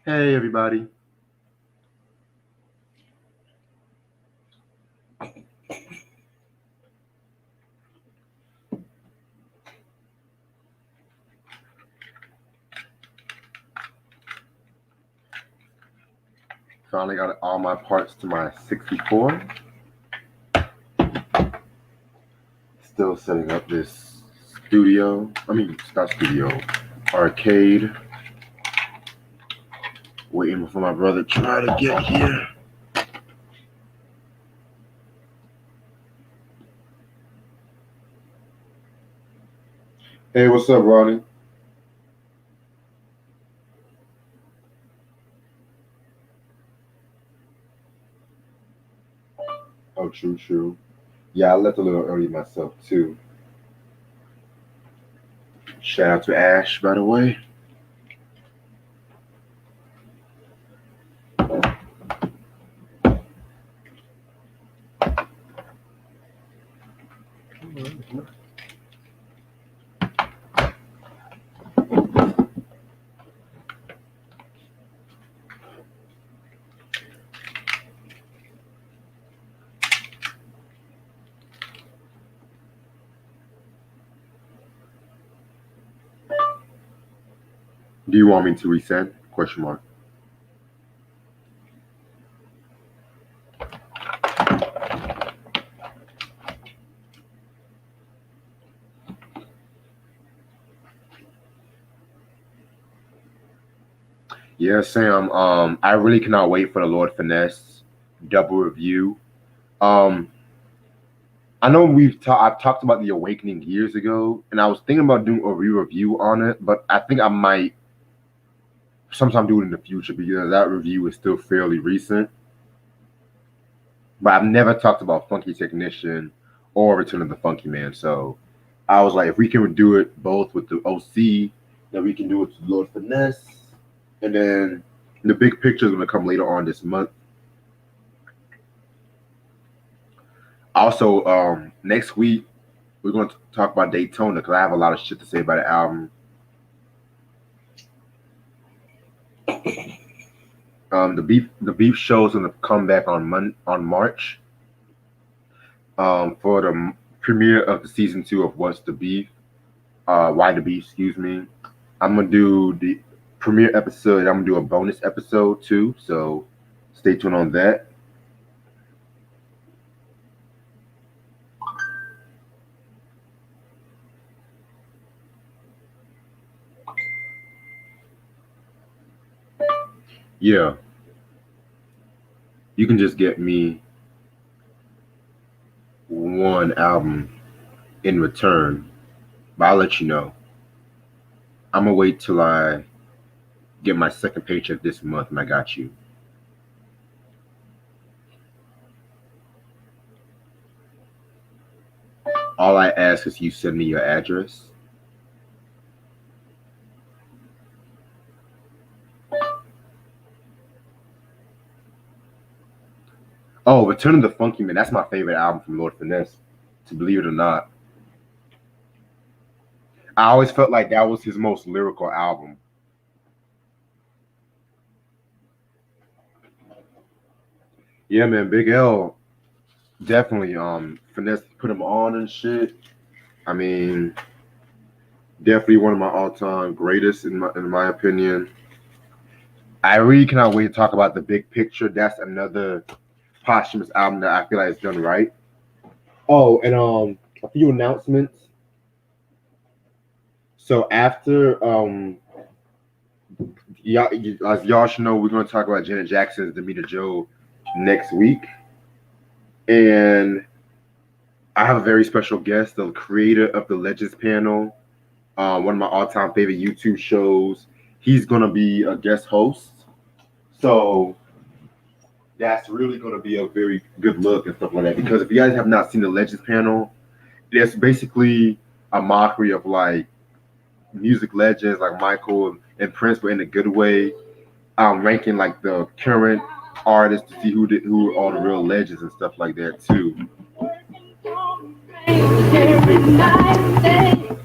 Hey, everybody. Finally got all my parts to my 64. Still setting up this studio. It's not studio, arcade. Waiting for my brother to try to get here. Hey, what's up, Ronnie? Oh, true, true. Yeah, I left a little early myself, too. Shout out to Ash, by the way. Do you want me to resend? Question mark. Yeah, Sam. I really cannot wait for the Lord Finesse double review. Um, I know I've talked about the Awakening years ago, and I was thinking about doing a re-review on it, but I think I might sometime do it in the future because that review is still fairly recent. But I've never talked about Funky Technician or Return of the Funky Man, so I was like, if we can do it both with the OC, then we can do it with Lord Finesse, and then the big picture is going to come later on this month. Also, next week we're going to talk about Daytona because I have a lot of shit to say about the album. The beef show is gonna come back on March. For the premiere of the season 2 of What's the Beef, Why the Beef, excuse me. I'm gonna do the premiere episode. I'm gonna do a bonus episode too, so stay tuned on that. Yeah, you can just get me one album in return, but I'll let you know. I'm gonna wait till I get my second paycheck this month, and I got you. All I ask is you send me your address. Oh, Return of the Funky Man. That's my favorite album from Lord Finesse. To believe it or not, I always felt like that was his most lyrical album. Yeah, man, Big L definitely Finesse put him on and shit. I mean, definitely one of my all-time greatest in my opinion. I really cannot wait to talk about the big picture. That's another posthumous album that I feel like is done right. Oh, and a few announcements. So after y'all, as y'all should know, we're gonna talk about Janet Jackson's Demeter Joe next week. And I have a very special guest, the creator of the Legends panel, one of my all-time favorite YouTube shows. He's gonna be a guest host, so that's really gonna be a very good look and stuff like that. Because if you guys have not seen the Legends panel, it's basically a mockery of like music legends like Michael and Prince, but in a good way. Ranking like the current artists to see who are all the real legends and stuff like that too.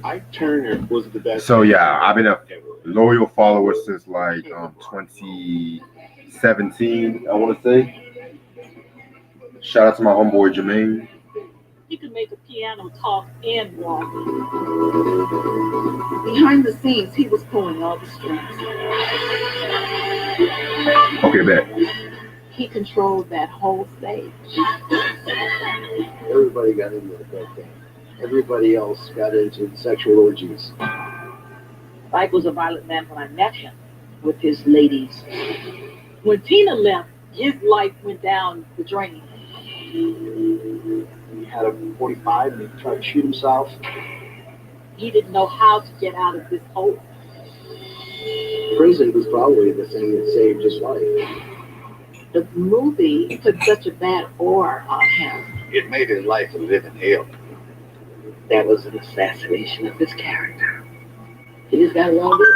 Ike Turner was the best. So yeah, I've been a loyal follower since like 2017, I want to say. Shout out to my homeboy Jermaine. He could make a piano talk and walk. Behind the scenes, he was pulling all the strings. Okay, bet. He controlled that whole stage. Everybody got into the dope game. Everybody else got into sexual orgies. Ike was a violent man when I met him. With his ladies. When Tina left, his life went down the drain. He had a 45 and he tried to shoot himself. He didn't know how to get out of this hole. Prison was probably the thing that saved his life. The movie put such a bad aura on him. It made his life a living hell. That was an assassination of his character. He just got along with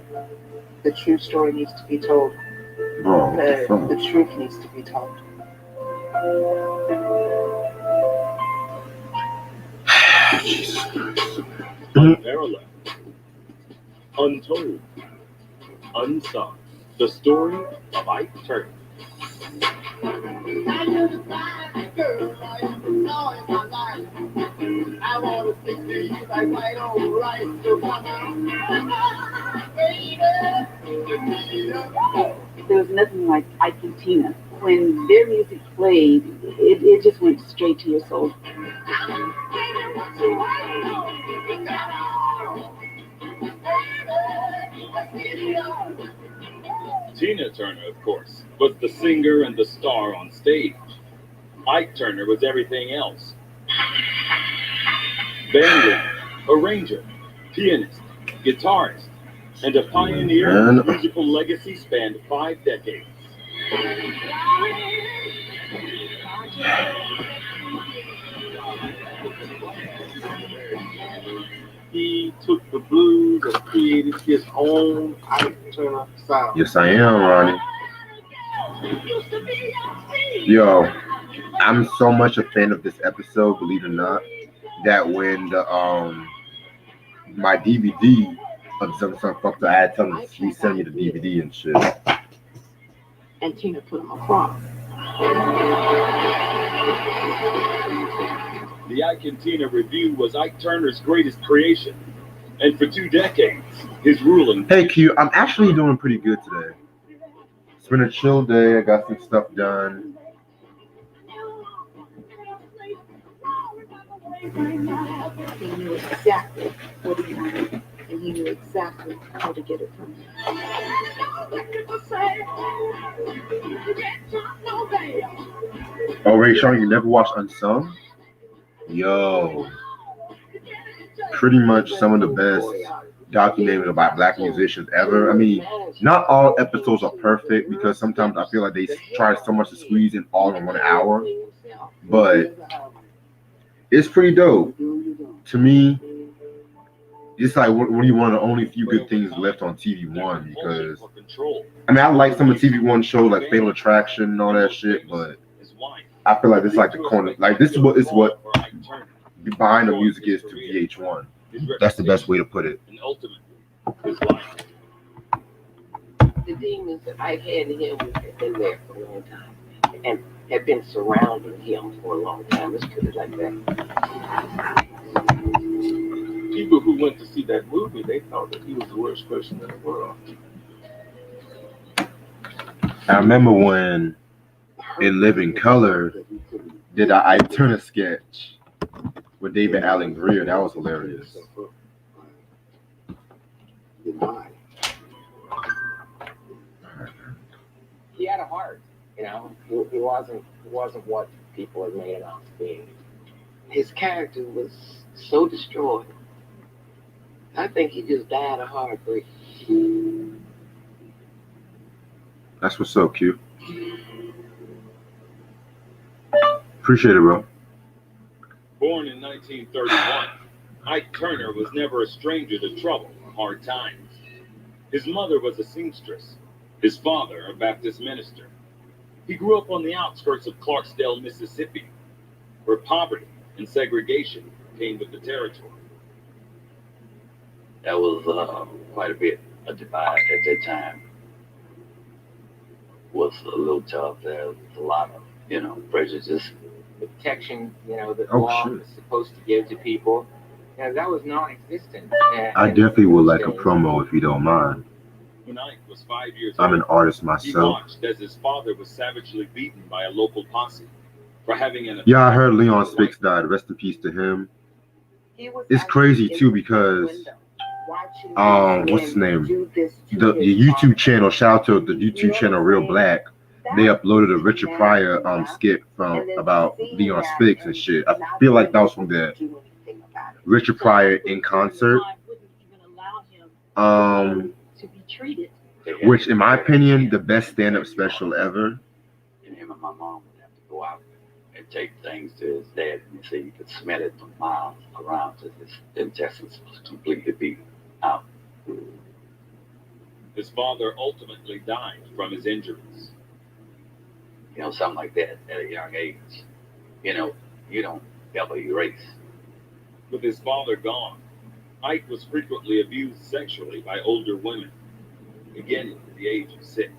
it. The true story needs to be told. Bro, what the fuck? The truth needs to be told. Jesus Christ. Unparalleled, untold, unsung. The story of Ike Turner. There was nothing like Ike and Tina. When their music played, it just went straight to your soul. Tina Turner, of course, was the singer and the star on stage. Ike Turner was everything else. Band leader, arranger, pianist, guitarist, and a pioneer whose musical legacy spanned 5 decades. He took the blues and created his own Ike Turner sound. Yes, I am, Ronnie. Yo, I'm so much a fan of this episode, believe it or not, that when the my DVD of some fucked up, I had to tell him he sent me the DVD and shit. And Tina put them across. The Ike and Tina Review was Ike Turner's greatest creation, and for 2 decades, his ruling. Hey Q, I'm actually doing pretty good today. It's been a chill day. I got some stuff done. He knew exactly what he wanted, and he knew exactly how to get it from him. Oh, Ray Sean, you never watched Unsung? Yo, pretty much some of the best documentaries about black musicians ever. I mean, not all episodes are perfect because sometimes I feel like they try so much to squeeze in all in 1 hour, but it's pretty dope. To me, it's like one of the only few good things left on TV One, because I mean I like some of TV One shows like Fatal Attraction and all that shit, but I feel like this is like the corner, like this is what behind the music is to VH1. That's the best way to put it. The demons that I've had in him have been there for a long time and have been surrounding him for a long time. Let's put it like that. People who went to see that movie, they thought that he was the worst person in the world. I remember when in Living Color did an Ike Turner sketch with David Alan Grier. That was hilarious. He had a heart, you know. He wasn't what people had made him out to be. His character was so destroyed. I think he just died of heartbreak. That's what's up, Q. Appreciate it, bro. Born in 1931, Ike Turner was never a stranger to trouble or hard times. His mother was a seamstress, his father a Baptist minister. He grew up on the outskirts of Clarksdale, Mississippi. where poverty and segregation came with the territory. That was quite a bit of divide at that time. Was a little tough. There was a lot of, prejudice. The protection, that Oh, law shit. was supposed to give to people, that was non-existent. I definitely would like a promo if you don't mind. When Ike was 5 years I'm old, an artist he myself. watched as his father was savagely beaten by a local posse for having an Yeah, I heard Leon Spix died. Rest in peace to him. It's crazy too because what's his name? The YouTube channel, shout out to the YouTube channel Real Black. They uploaded a Richard Pryor skit from about Leon Spix and shit. I feel like that was from the Richard Pryor in concert. Wouldn't even allow him to be treated. Which in my opinion, the best stand-up special ever. And him and my mom would have to go out and take things to his dad, and so you could smell it from miles around because his intestines was completely beat out. His father ultimately died from his injuries. Something like that at a young age. You don't ever erase. With his father gone, Ike was frequently abused sexually by older women, beginning at the age of 6.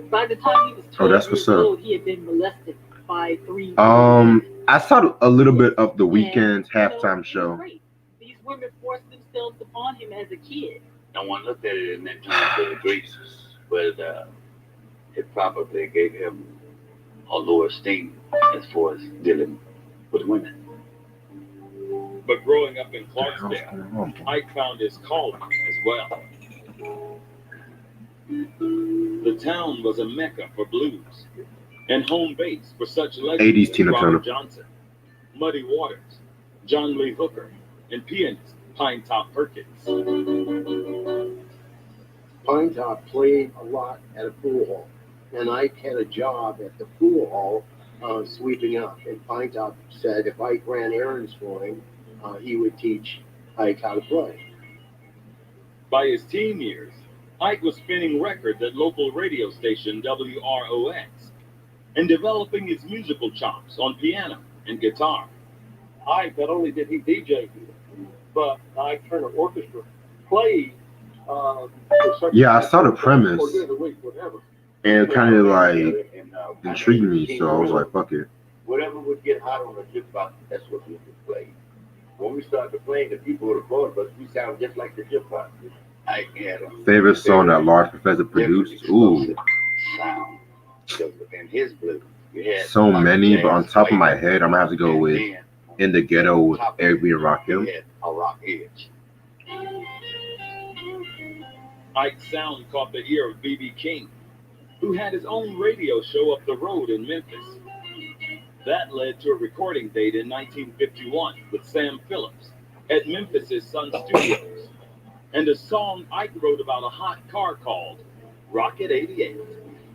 By the time he was 12 that's what's years up. old, he had been molested by 3 I saw a little bit of the Weeknd's halftime it was show. great. These women forced themselves upon him as a kid. No one looked at it in that terms to the degree, but it probably gave him a lower esteem as far as dealing with women. But growing up in What the hell's Clarksdale, going on? Ike found his calling as well. The town was a mecca for blues and home base for such legends 80s as Tina Robert Turner. Johnson, Muddy Waters, John Lee Hooker, and pianist Pine Top Perkins. Pine Top played a lot at a pool hall, and Ike had a job at the pool hall sweeping up. And Pine Top said if Ike ran errands for him, he would teach Ike how to play. By his teen years, Ike was spinning records at local radio station WROX and developing his musical chops on piano and guitar. Ike, not only did he DJ, but Ike Turner Orchestra played. Yeah, I saw the premise. 4 days a week, whatever. And it kind of like intrigued me, so I was like, fuck it. Whatever would get hot on the jukebox, that's what we would play. When we started playing, the people would applaud, but we sound just like the jukebox. I had a Favorite song that Large Professor produced? Ooh, sound. So in his blues, you had so Michael many, but on Jackson, top of my Michael, head, I'm gonna have to go and with then In the Ghetto with top of Eric B. and you Rakim. had a rock edge. Ike's sound caught the ear of B.B. King, who had his own radio show up the road in Memphis. That led to a recording date in 1951 with Sam Phillips at Memphis' Sun Studios, and a song Ike wrote about a hot car called Rocket 88.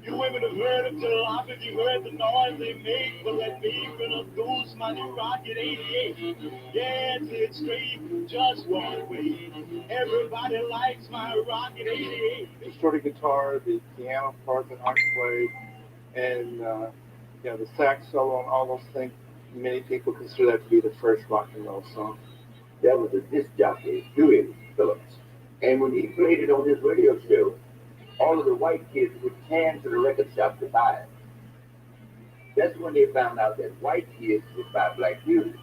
You women have heard of jalopies, you heard the noise they make for that beef and a goose, my new Rocket 88. Yeah, it's straight, just one way. Everybody likes my Rocket 88. The shorty guitar, the piano part that Ike played, and the sax solo and all those things. Many people consider that to be the first rock and roll song. That was a disc jockey, Huey Phillips. And when he played it on his radio show, all of the white kids would can to the record shop to buy it. That's when they found out that white kids would buy black music.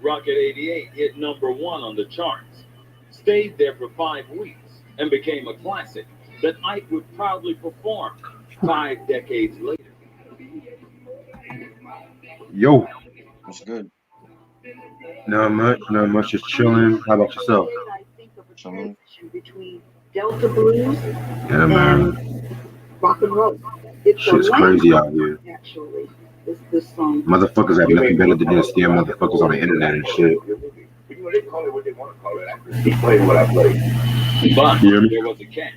Rocket 88 hit #1 on the charts, stayed there for 5 weeks, and became a classic that Ike would proudly perform 5 decades later. Yo, What's good? not much, just chilling. How about yourself? I think of a Chilling. transition between Delta blues Yeah, man. and rock and roll. It's Shit's crazy out here. Actually, this song. Motherfuckers have nothing better to do than scam motherfuckers on the internet and shit. But they call it what they want to call it. I just keep playing what I play. But You hear me? there was a catch.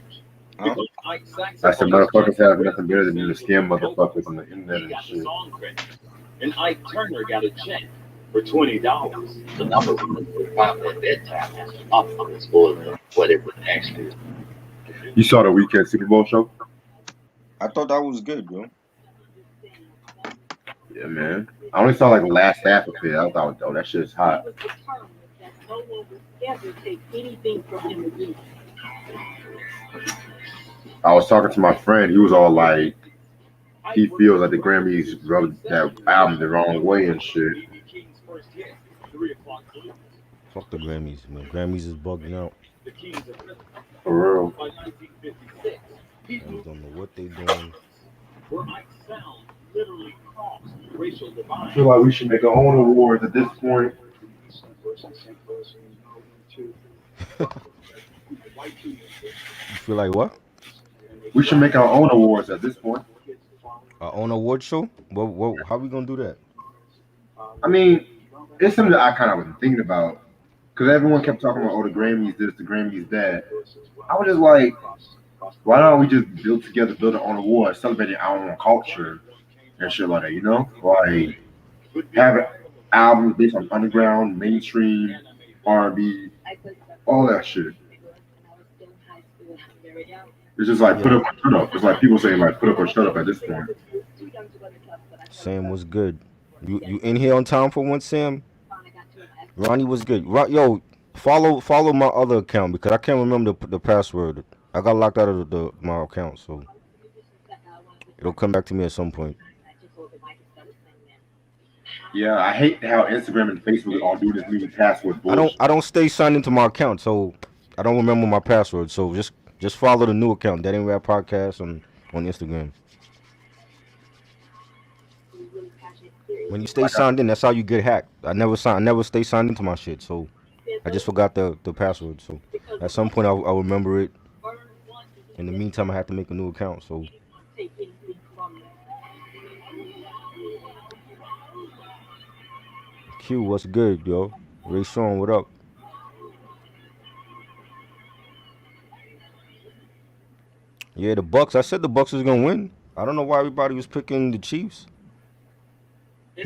Huh? Because Ike's I said motherfuckers have nothing better than to scam motherfuckers on the internet He and got the shit. song credit, and Ike Turner got a check for $20. The number was probably at that time as up on the score of what it would actually. You saw the Weeknd Super Bowl show? I thought that was good, bro. Yeah, man. I only saw like the last half of it. I thought, oh, that shit's He hot. was determined that no one would ever take anything from him again. I was talking to my friend. He was all like, he feels like the Grammys rubbed that album the wrong way and shit. B.B. King's first hit, 3 o'clock blues. Fuck the Grammys, man. Grammys is bugging out. The Kings of Rhythm. For real. By 1956, people Grammys don't know what they doing. where Ike's sound literally crossed racial I divides. feel like we should make our own awards at this point. You feel like what? We should make our own awards at this point. Our own award show? What? How we gonna do that? I mean, it's something that I kind of was thinking about because everyone kept talking about, oh, the Grammys this, the Grammys that. I was just like, why don't we just build our own awards, celebrating our own culture and shit like that, you know? Like, have albums based on underground, mainstream, R&B, all that shit. It's just like put up or shut up. It's like people saying like put up or shut up at this point. Sam was good. You in here on time for once, Sam? Ronnie was good. Yo, follow my other account because I can't remember the password. I got locked out of my account, so it'll come back to me at some point. Yeah, I hate how Instagram and Facebook all do this new password bullshit. I don't stay signed into my account, so I don't remember my password. So just follow the new account, That Ain't Rap Podcast on Instagram. When you stay signed in, that's how you get hacked. I never stay signed into my shit, so I just forgot the password. So at some point I'll remember it. In the meantime, I have to make a new account. So Q, what's good, yo? Ray Sean, what up? Yeah, the Bucks. I said the Bucks was gonna win. I don't know why everybody was picking the Chiefs.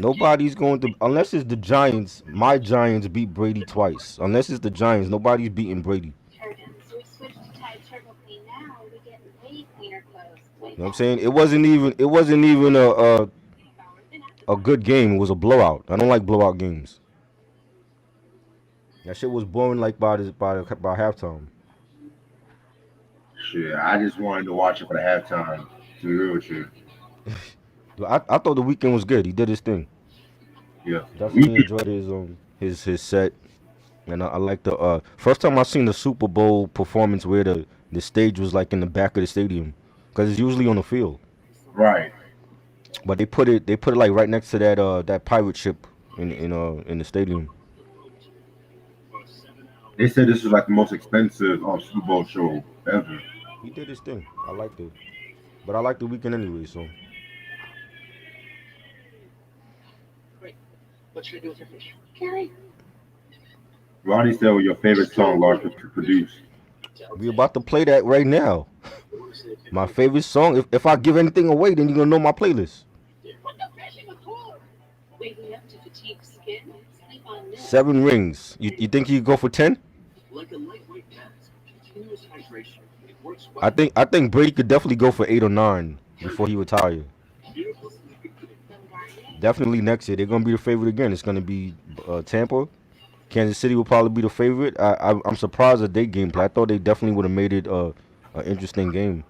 Nobody's going to, unless it's the Giants. My Giants beat Brady twice. Unless it's the Giants, nobody's beating Brady. You know what I'm saying? It wasn't even a good game. It was a blowout. I don't like blowout games. That shit was boring like by halftime. Shit, I just wanted to watch it for the halftime. To be real with you. I thought the weekend was good. He did his thing. Yeah. Definitely enjoyed his set. And I like the first time I seen the Super Bowl performance where the stage was like in the back of the stadium, because it's usually on the field. Right. But they put it like right next to that pirate ship in the stadium. They said this was like the most expensive Super Bowl show ever. He did his thing. I liked it, but I liked the weekend anyway. So What should I do with your fish? Carrie. Ronnie said, "What your favorite song Large produced?" we about to play that right now. My favorite song. If I give anything away, then you're gonna know my playlist. Seven Rings. You think he could go for 10? I think Brady could definitely go for 8 or 9 before he retire. Definitely next year they're gonna be the favorite again. It's gonna be Tampa. Kansas City will probably be the favorite. I'm surprised at their gameplay. I thought they definitely would have made it an interesting game.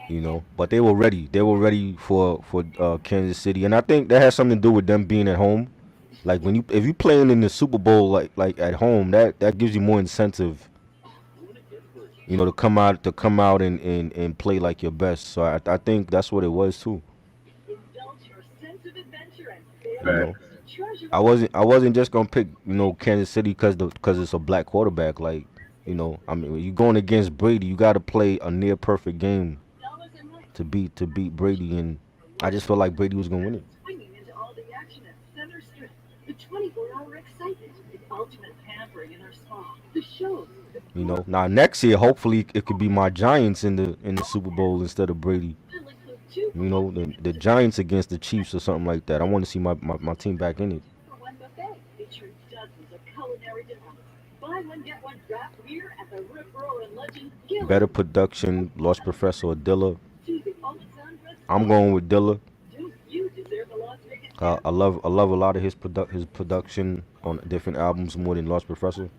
You know, but they were ready. They were ready for Kansas City, and I think that has something to do with them being at home. Like if you playing in the Super Bowl like at home, that gives you more incentive. You know, to come out and play like your best. So I think that's what it was too. You know, I wasn't just gonna pick Kansas City because it's a black quarterback. Like, I mean, when you're going against Brady, you got to play a near perfect game to beat Brady, and I just felt like Brady was gonna win it. Now next year, hopefully, it could be my Giants in the Super Bowl instead of Brady. The Giants against the Chiefs or something like that. I want to see my team back in it. Better production, Lost Professor Adilla. I'm going with Dilla. You deserve a Las Vegas I love a lot of his production on different albums more than Lost Professor.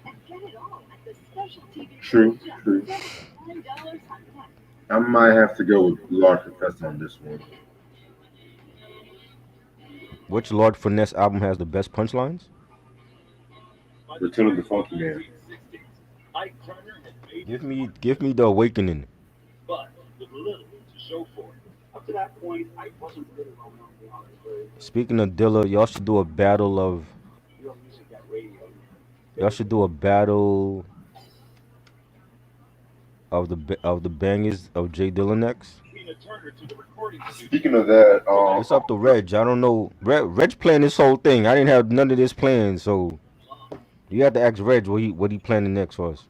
and get it all at the special TV True, just true. $79 on top. I might have to go with Lord Professor on this one. Which Lord Finesse album has the best punchlines? By Return of the turn Funky Man. 1960s, Ike Turner had made Give me the Awakening. but with little to show for it. Up to that point, I wasn't really well known beyond the Speaking of Dilla, y'all should do a battle of real music at radio. y'all should do a battle of the bangers of Jay Dilla next. Tina Turner to the recording studio. Speaking of that, It's up to Reg. I don't know. Reg playing this whole thing. I didn't have none of this planned, so you have to ask Reg what he planning next for us.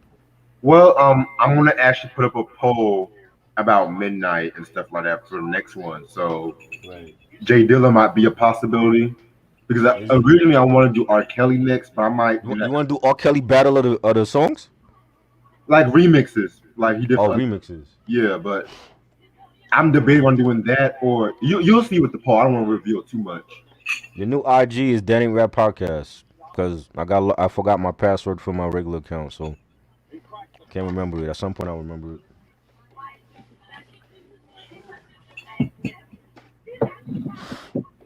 well, I'm gonna actually put up a poll about midnight and stuff like that for the next one. So Right. Jay Dilla might be a possibility because originally I want to do R. Kelly next, but I might You want to do R. Kelly battle of the songs? like remixes, like he did. Oh, remixes. Yeah, but I'm debating on doing that, or you'll see with the poll. I don't want to reveal too much. The new IG is Danny Rap Podcast because I forgot my password for my regular account, so can't remember it. At some point I'll remember it.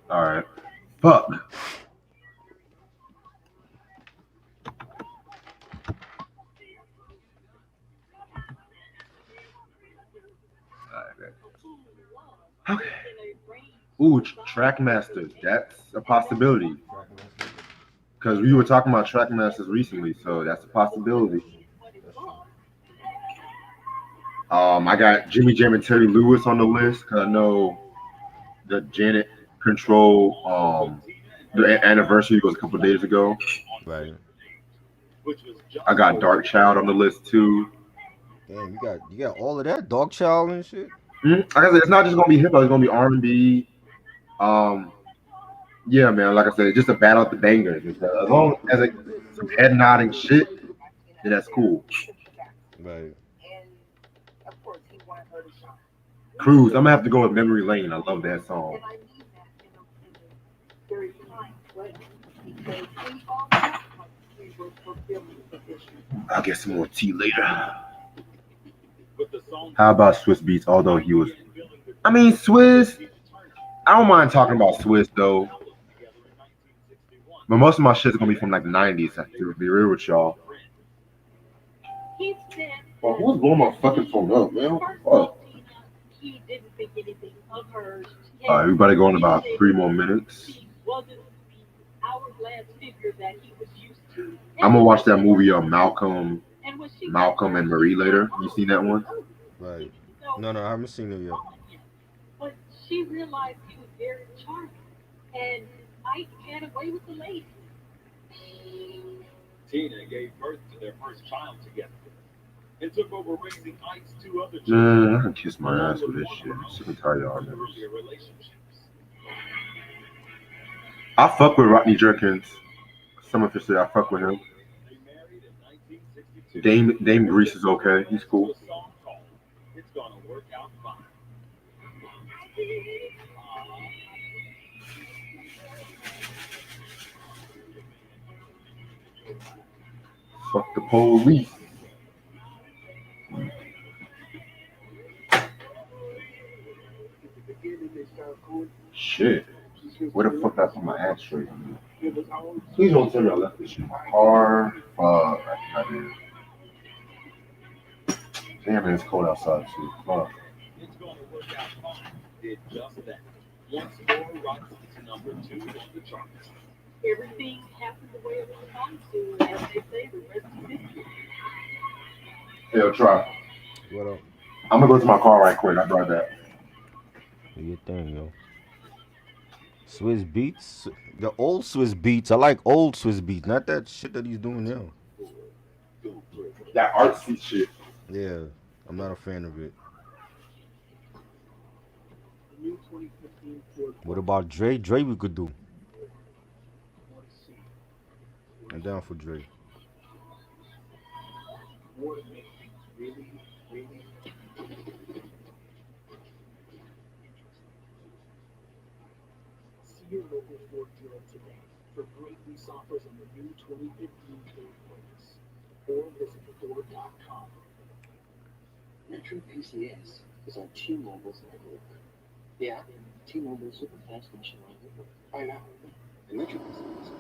All right, fuck. Okay. Ooh, Trackmasters. That's a possibility. Because we were talking about Trackmasters recently, so that's a possibility. I got Jimmy Jam and Terry Lewis on the list because I know the Janet Control the anniversary was a couple of days ago. Right. I got Dark Child on the list too. Damn, you got all of that, Dog Child and shit. Like I said, it's not just gonna be hip hop; it's gonna be R&B. Yeah, man. Like I said, it's just a battle of the bangers. As long as it's some head nodding shit, then that's cool. Right. Cruise. I'm gonna have to go with Memory Lane. I love that song. Very kind way because we all felt like we were fulfilling the vision. I'll get some more tea later. With the song How about Swiss Beats? Although he was, I mean, Swiss. I don't mind talking about Swiss though, but most of my shit's gonna be from like the '90s. To be real with y'all. He said Well, who's blowing my fucking phone up, man? Fuck. he didn't think anything of her. All right, everybody going about 3 more minutes. She wasn't the hourglass figure that he was used to. I'm gonna watch that movie Malcolm And when she and Marie later. You seen that one? Right. No, I haven't seen it yet. But she realized he was very charming, and Ike had a way with the ladies. Tina gave birth to their first child together and took over raising Ike's two other Man, children. I can kiss my ass with this shit. I'm sick and tired of y'all niggas. Earlier relationships. I fuck with Rodney Jerkins. Some of his shit, I fuck with him. They married in 1962. Dame Grease is okay. He's cool. A song called "It's Gonna Work Out Fine." Fuck the police. Shit. Where the fuck did I put my ashtray? Please don't tell me I left this shit in my car. Fuck. I did. Damn, man, it's cold outside too. Fuck. It's Gonna Work Out Fine did just that. Once more, rises to number 2 in the charts. Everything happened the way it was supposed to, and as they say, the rest is history. Yo, try. What up? I'm gonna go to my car right quick. I'll drive that. Do your thing, yo. Swiss Beats, the old Swiss Beats. I like old Swiss Beats, not that shit that he's doing now. That artsy shit. Yeah, I'm not a fan of it. What about Dre? Dre we could do. I'm down for Dre. local Ford dealer today for great lease offers on the new 2015 Ford Focus. Or visit Ford.com. Metro PCS is on T-Mobile's network. Yeah, T-Mobile is super fast nationwide network. I know. And Metro PCS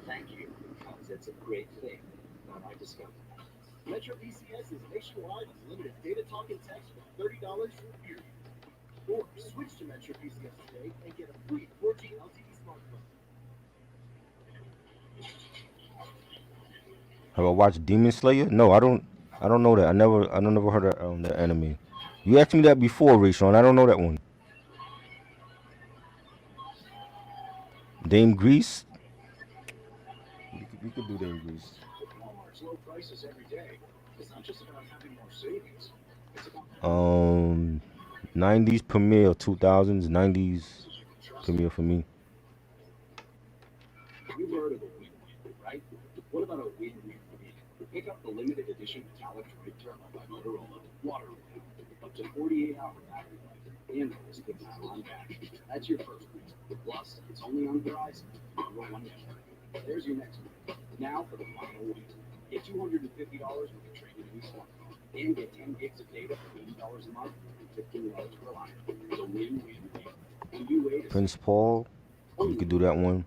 thank you, because it's a great thing that I discovered. Metro PCS is nationwide with limited data talk and text for $30 for a year. Or switch to Metro PCS today and get a free 4G LTE smartphone. Have I watched Demon Slayer? No, I don't. I don't know that. I never heard of that anime. You asked me that before, Rayshon. I don't know that one. Dame Grease. We could do Dame Grease. Walmart's low prices every day. It's not just about having more savings. It's about 90s premiere, 2000s, 90s premiere for me. You've heard of a win-win, right? What about a win-win for me? Pick up the limited edition metallic Trade Turbo by Motorola Water Win. Up to 48-hour battery life and the risk of nylon back. That's your first win. Plus, it's only on Verizon. Number one network. There's your next win. Now for the final win. Get $250 with a trade-in new smartphone. And get 10 gigs of data for $80 a month and $15 per line. It's a win-win-win. A new way to Prince Paul. You could do that one.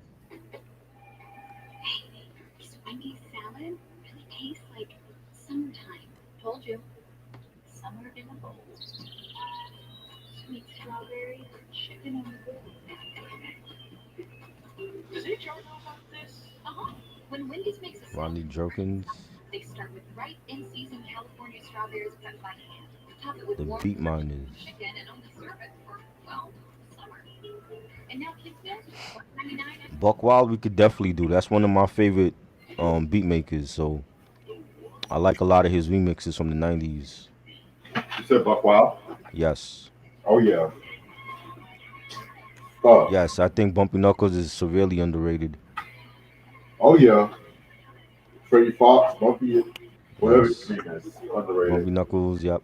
This Wendy's salad really tastes like summertime. Told you. Summer in a bowl. Sweet strawberries, chicken on the grill. Does HR know about this? When Wendy's makes a Rodney salad, Jerkins. they start with right in-season California strawberries cut by hand. Top it with The warm Beat Miners. chicken and only serve it for, well, summer. And now kids know $1.99. Buck Wild we could definitely do. That's one of my favorite beat makers. So I like a lot of his remixes from the 90s. You said Buck Wild? Yes. Oh yeah. Yes, I think Bumpy Knuckles is severely underrated. Oh yeah. Freddie Fox, Bumpy, whatever Yes. his name is, underrated. Bumpy Knuckles, yep.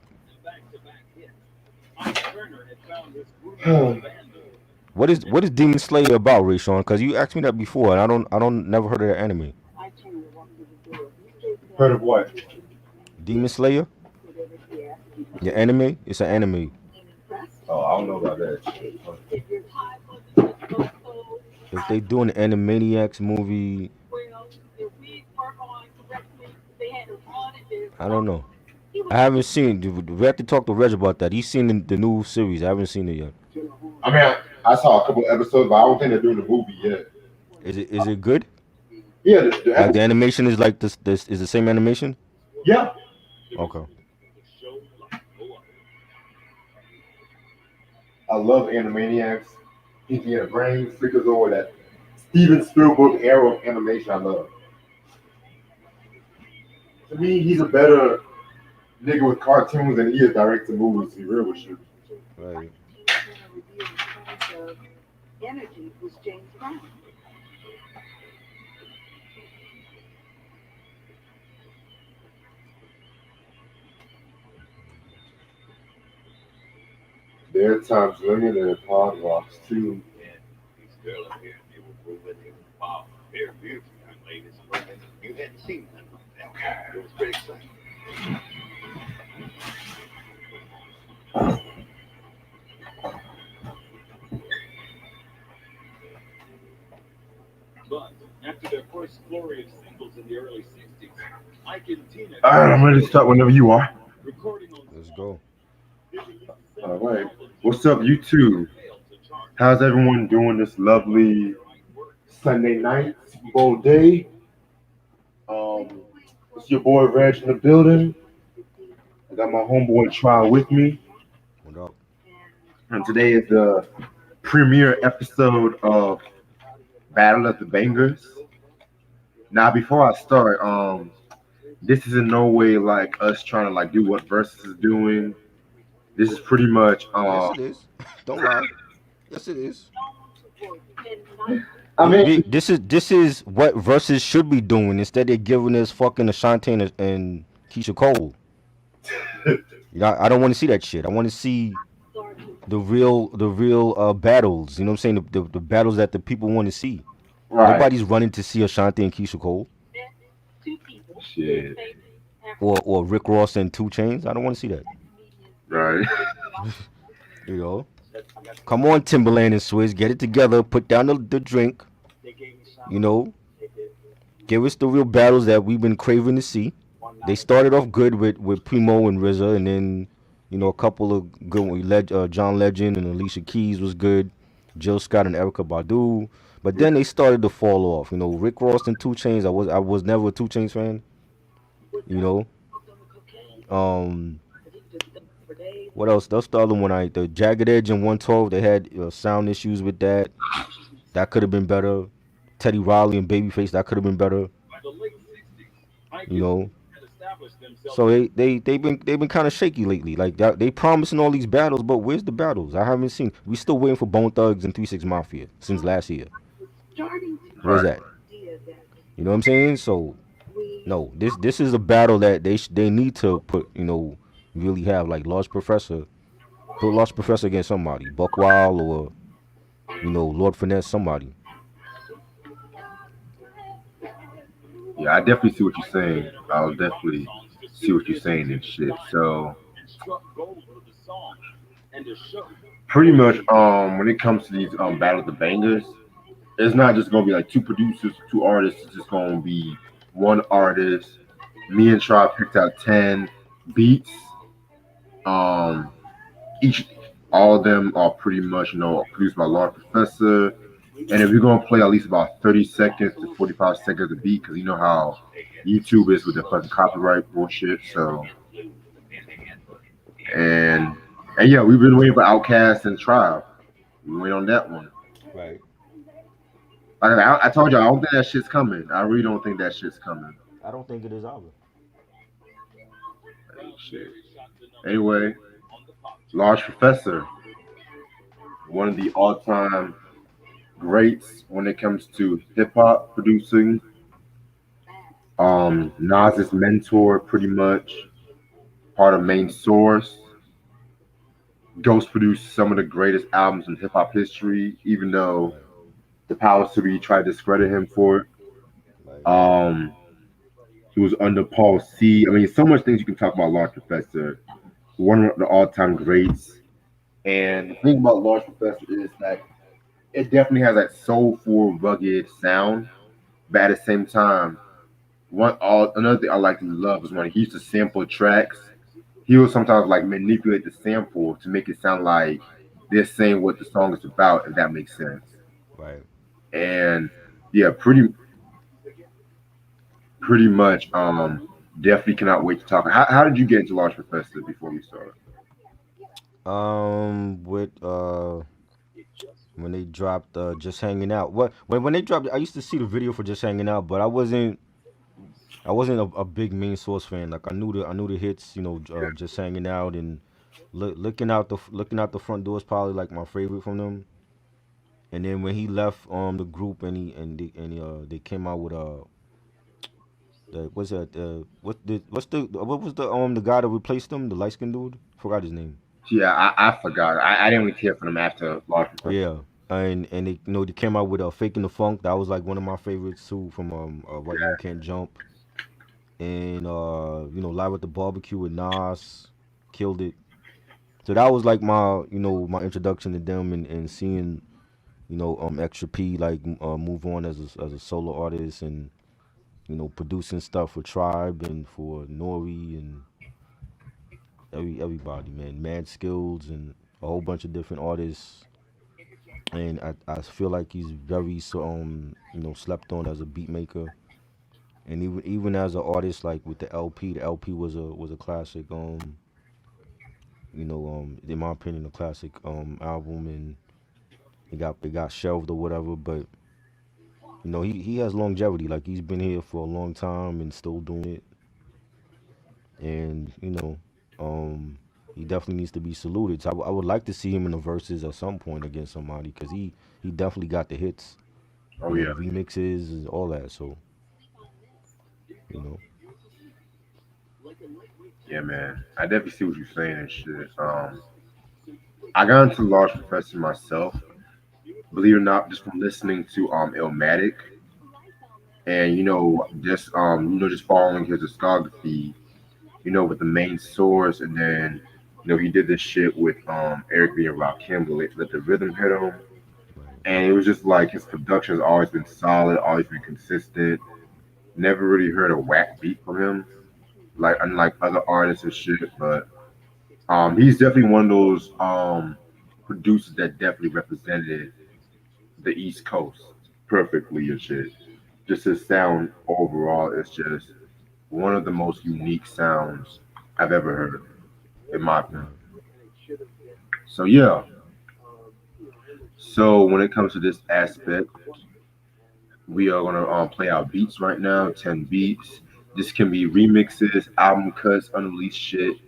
What is Demon Slayer about, Rayshon? Because you asked me that before, and I don't never heard of that anime. Heard of what? Demon Slayer? The anime? It's an anime. Oh, I don't know about that. If they do an Animaniacs movie, I don't know. I haven't seen. We have to talk to Reg about that. He's seen the new series. I haven't seen it yet. I mean, I saw a couple episodes, but I don't think they're doing the movie yet. Is it good? Yeah, Like the animation is like this is the same animation? Yeah. Okay. I love Animaniacs. Pinky and the Brain, Freakazoid, that Steven Spielberg era of animation I love. To me, he's a better nigga with cartoons than he is directing movies, to be real with you. Right. Energy was James Brown. There are times women in pod rocks too. These girls up here, they were moving. They were wow, very beautiful young ladies. You hadn't seen them like that. It was pretty exciting. But after their first flurry of singles in the early 60s, Ike and Tina. All right, I'm ready to start whenever you are. Recording on Let's go. All right. What's up, YouTube? How's everyone doing this lovely Sunday night, Super Bowl day? It's your boy Reg in the building. I got my homeboy Try with me. What up? And today is the premiere episode of Battle of the Bangers. Now, before I start, this is in no way like us trying to like do what Versus is doing. This is pretty much Yes, it is. Don't lie. Yes, it is. I mean, This is what Versus should be doing. Instead, they're giving us fucking Ashanti and Keisha Cole. You know, I don't want to see that shit. I want to see the real battles. You know what I'm saying? The battles that the people want to see. Right. Nobody's running to see Ashanti and Keisha Cole Shit. or Rick Ross and 2 Chainz. I don't want to see that. Right. You know, come on, Timberland and Swizz, get it together. Put down the drink. You know, give us the real battles that we've been craving to see. They started off good with Primo and RZA, and then you know a couple of good ones. John Legend and Alicia Keys was good. Jill Scott and Erica Badu. But then they started to fall off. You know, Rick Ross and 2 Chainz. I was never a 2 Chainz fan. You know, what else? That's the other one. The Jagged Edge and 112. They had sound issues with that. That could have been better. Teddy Riley and Babyface. That could have been better. You know. So they've been kind of shaky lately. Like they promising all these battles, but where's the battles? I haven't seen. We still waiting for Bone Thugs and 3 6 Mafia since last year. Where's that? You know what I'm saying? So no, this is a battle that they need to put. You know, really have like Large Professor. Put Large Professor against somebody, Buck Wild or you know Lord Finesse, somebody. Yeah, I definitely see what you're saying. I'll definitely see what you're saying and shit. So pretty much when it comes to these battle of the bangers, it's not just gonna be like two producers, two artists, it's just gonna be one artist. Me and Tribe picked out 10 beats. Um each all of them are pretty much, you know, produced by Lord Professor. And if you're gonna play at least about 30 seconds to 45 seconds of beat, because you know how YouTube is with the fucking copyright bullshit. So and and yeah, we've been waiting for Outkast and Tribe. We wait on that one. Right. Like I told you, I don't think that shit's coming. I really don't think that shit's coming. I don't think it is either. Shit. Anyway, Large Professor, one of the all-time greats when it comes to hip hop producing. Nas's mentor, pretty much part of Main Source. Ghost produced some of the greatest albums in hip hop history, even though the powers to be tried to discredit him for it. He was under Paul C. I mean, so much things you can talk about Large Professor. One of the all-time greats. And the thing about Large Professor is that it definitely has that soulful, rugged sound, but at the same time, another thing I like to love is when he used to sample tracks. He would sometimes like manipulate the sample to make it sound like they're saying what the song is about, if that makes sense. Right. And yeah, pretty much. Definitely cannot wait to talk. How did you get into Large Professor before we started? With when they dropped Just Hanging Out. When they dropped, I used to see the video for Just Hanging Out, but I wasn't a big Main Source fan. Like I knew the hits, you know, Just Hanging Out and looking out the front door is probably like my favorite from them. And then when he left the group and they came out with what's that what was the guy that replaced him, the light skinned dude? Forgot his name. Yeah, I forgot. I didn't really care for them after Large Professor. Yeah. And they, you know, they came out with Faking the Funk. That was like one of my favorites too, from White Man Can't Jump. And you know, Live at the Barbecue with Nas, killed it. So that was like my introduction to them and seeing, you know, Extra P like move on as a solo artist and, you know, producing stuff for Tribe and for Nori and everybody, man. Mad Skills and a whole bunch of different artists. And I feel like he's very you know, slept on as a beat maker. And even as an artist, like with the LP was a classic. You know, in my opinion, a classic album, and it got shelved or whatever. But you know, he has longevity. Like he's been here for a long time and still doing it. And you know, he definitely needs to be saluted. So I would like to see him in the verses at some point against somebody because he definitely got the hits. Oh You know, yeah. the remixes and all that. So you know. Yeah, man. I definitely see what you're saying and shit. I got into Large Professor myself, believe it or not, just from listening to Illmatic and just following his discography, with the main source, and then he did this shit with Eric B and Rakim, let the rhythm hit him, and it was just like his production has always been solid, always been consistent. Never really heard a whack beat from him, like unlike other artists and shit. But he's definitely one of those producers that definitely represented the East Coast perfectly and shit. Just his sound overall is just one of the most unique sounds I've ever heard, in my opinion. Right. So yeah. So when it comes to this aspect, we are gonna play our beats right now. 10 beats. This can be remixes, album cuts, unreleased shit. It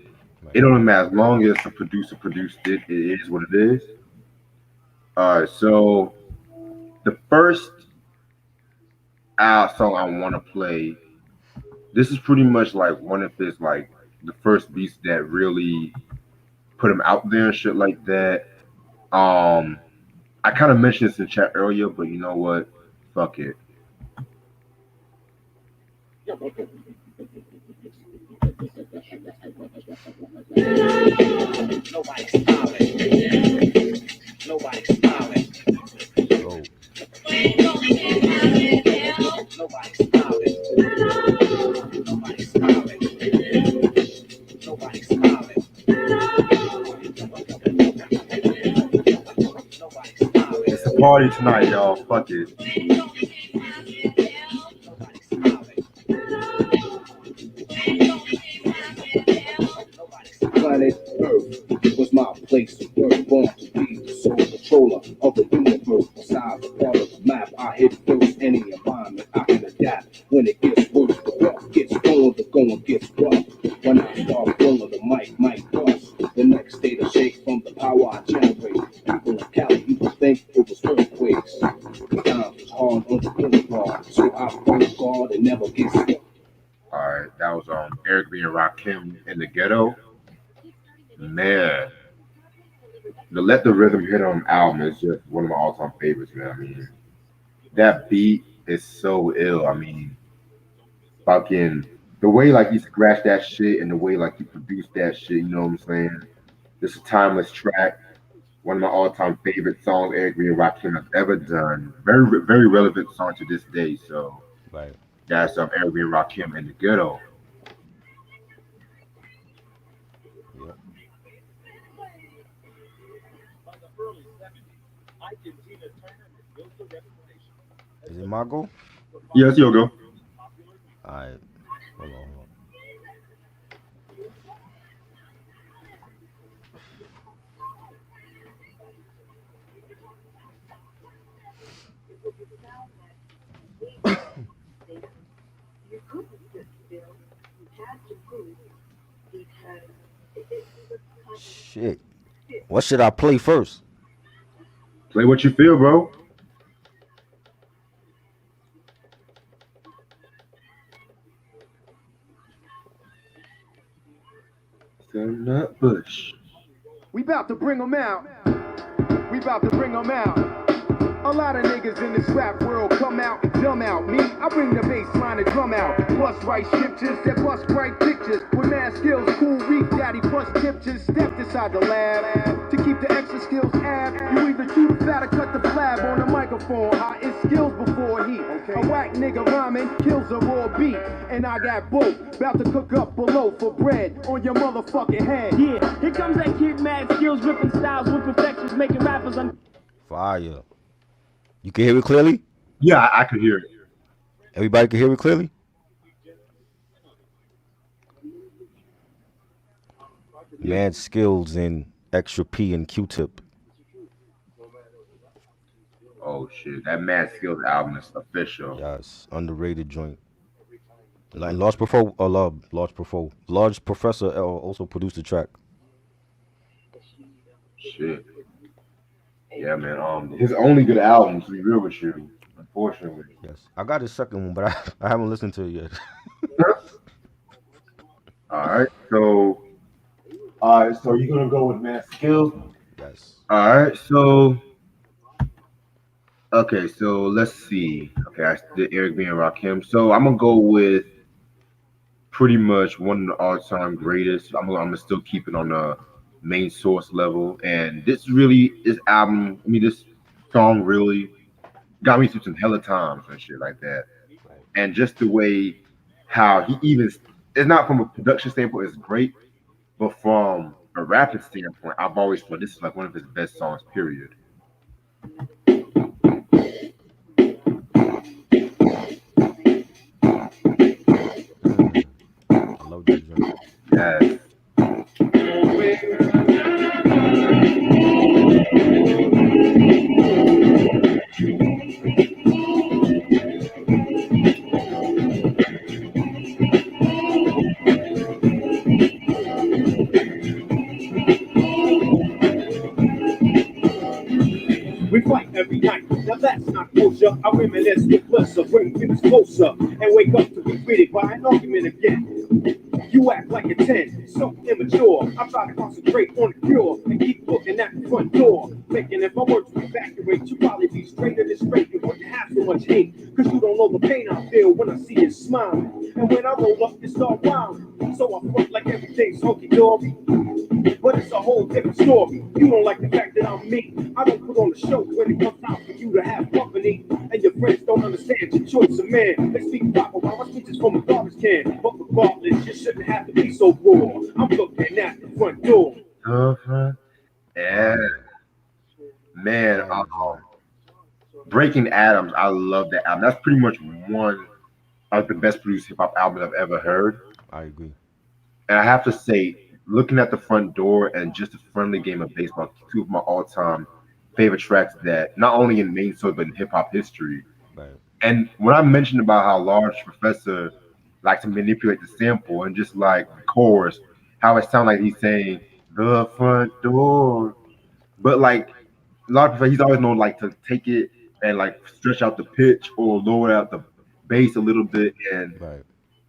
Right. don't matter as long as the producer produced it. It is what it is. All right. So the first song I want to play. This is pretty much like one of his like the first beats that really put him out there and shit like that. Um, I kind of mentioned this in chat earlier, but you know what? Fuck it. Nobody's smiling. Nobody's smiling. Go. Nobody's smiling. Nobody's smiling. Nobody's smiling. Nobody's smiling. It's a party tonight, y'all. Fuck it. Nobody's smiling. Planet Earth was my place of birth, born to be the sole controller of the universe. Beside the part of the map, I hit first any environment I can adapt. When it gets worse, the rough gets going, the going gets rough. When I start blowing the mic bust. The next day to shake from the power I generate. People in Cali used to think it was earthquakes. The times was hard on the boulevard, so I thank God and never get stuck. All right, that was Eric B and Rakim in the Ghetto. Man, the Let the Rhythm Hit album is just one of my all-time favorites, man. I mean, that beat is so ill. I mean, fucking the way like he scratched that shit and the way like he produced that shit. You know what I'm saying? This is a timeless track. One of my all-time favorite songs Eric B and Rakim has ever done. Very, very relevant song to this day. So Right. that's Eric B and Rakim in the Ghetto. Yep. By the early 70s, Ike and Tina Turner had built a reputation as Is it the my go? Yes, you'll go. popular. All right. Hold on. Hold on. You couldn't sit still. You had to move because it was kind of Shit. What should I play first? Play what you feel, bro. Nut Bush. We about to bring them out. We about to bring them out. A lot of niggas in this rap world come out and dumb out. Me, I bring the bass line and drum out. Plus write scriptures that bust bright pictures. With mad skills, cool reef daddy plus pictures. Stepped inside the lab to keep the extra skills ab. You either chew the fat or cut the flab on the microphone. Hot in skills before heat. A whack nigga rhyming kills a raw beat. And I got both. About to cook up below for bread on your motherfucking head. Yeah, here comes that kid, mad skills, ripping styles with perfections, making rappers Fire. You can hear it clearly? Yeah, I could hear it. Everybody can hear it clearly? Mad skills in extra P and Q-tip. Oh shit, that Mad Skills album is official. Yes, underrated joint. Like Large Professor also produced the track. Shit. Yeah, man. His only good album, to be real with you, unfortunately. Yes, I got his second one, but I haven't listened to it yet. All right, so you're gonna go with Mass Skills. Yes. All right, so okay, so let's see. Okay, I did Eric B and Rakim. So I'm gonna go with pretty much one of the all-time greatest. I'm gonna still keep it on the main source level, and this song really got me through some hella times and shit like that. Right. And just the way how he even it's not from a production standpoint, it's great, but from a rapping standpoint, I've always thought this is like one of his best songs. Period. I love that joint. Yes. We fight every night. Now that's not kosher. I reminisce with pleasure, bring things closer, and wake up to be greeted by an argument again. You act like a 10, so immature. I try to concentrate on the cure and keep looking at the front door. Thinking if I were to evacuate, you'd probably be straighter than straight. You wouldn't have so much hate, cause you don't know the pain I feel when I see you smiling. And when I roll up, you start wilding. So I front like everything's hunky-dory. But it's a whole different story. You don't like the fact that I'm me. I don't put on the show when it comes out for you to have company. And your friends don't understand your choice of man. They speak proper while my speech is from a garbage can. But regardless, you shouldn't have to be so raw. I'm looking at the front door. Yeah, man. Breaking Adams, I love that album. That's pretty much one of the best produced hip hop albums I've ever heard. I agree. And I have to say, looking at the front door and just a friendly game of baseball, two of my all-time favorite tracks that not only in main soul but in hip hop history. Right. And when I mentioned about how Large Professor likes to manipulate the sample and just like the chorus, how it sounds like he's saying the front door, but like Large Professor, he's always known like to take it and like stretch out the pitch or lower out the bass a little bit. And Right.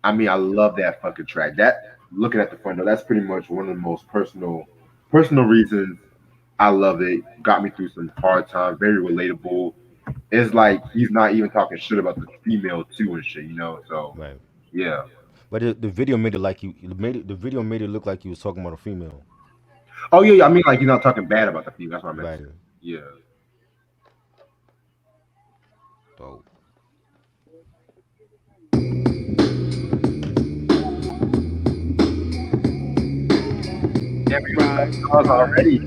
I mean, I love that fucking track. That looking at the front door, that's pretty much one of the most personal reasons I love it. Got me through some hard times. Very relatable. It's like he's not even talking shit about the female too and shit, you know. So Right. yeah. But the video made it like the video made it look like you was talking about a female. Oh yeah, yeah. I mean, like he's not talking bad about the female. That's what I meant. Right. To say. Yeah. Dope. Yeah, we got songs already.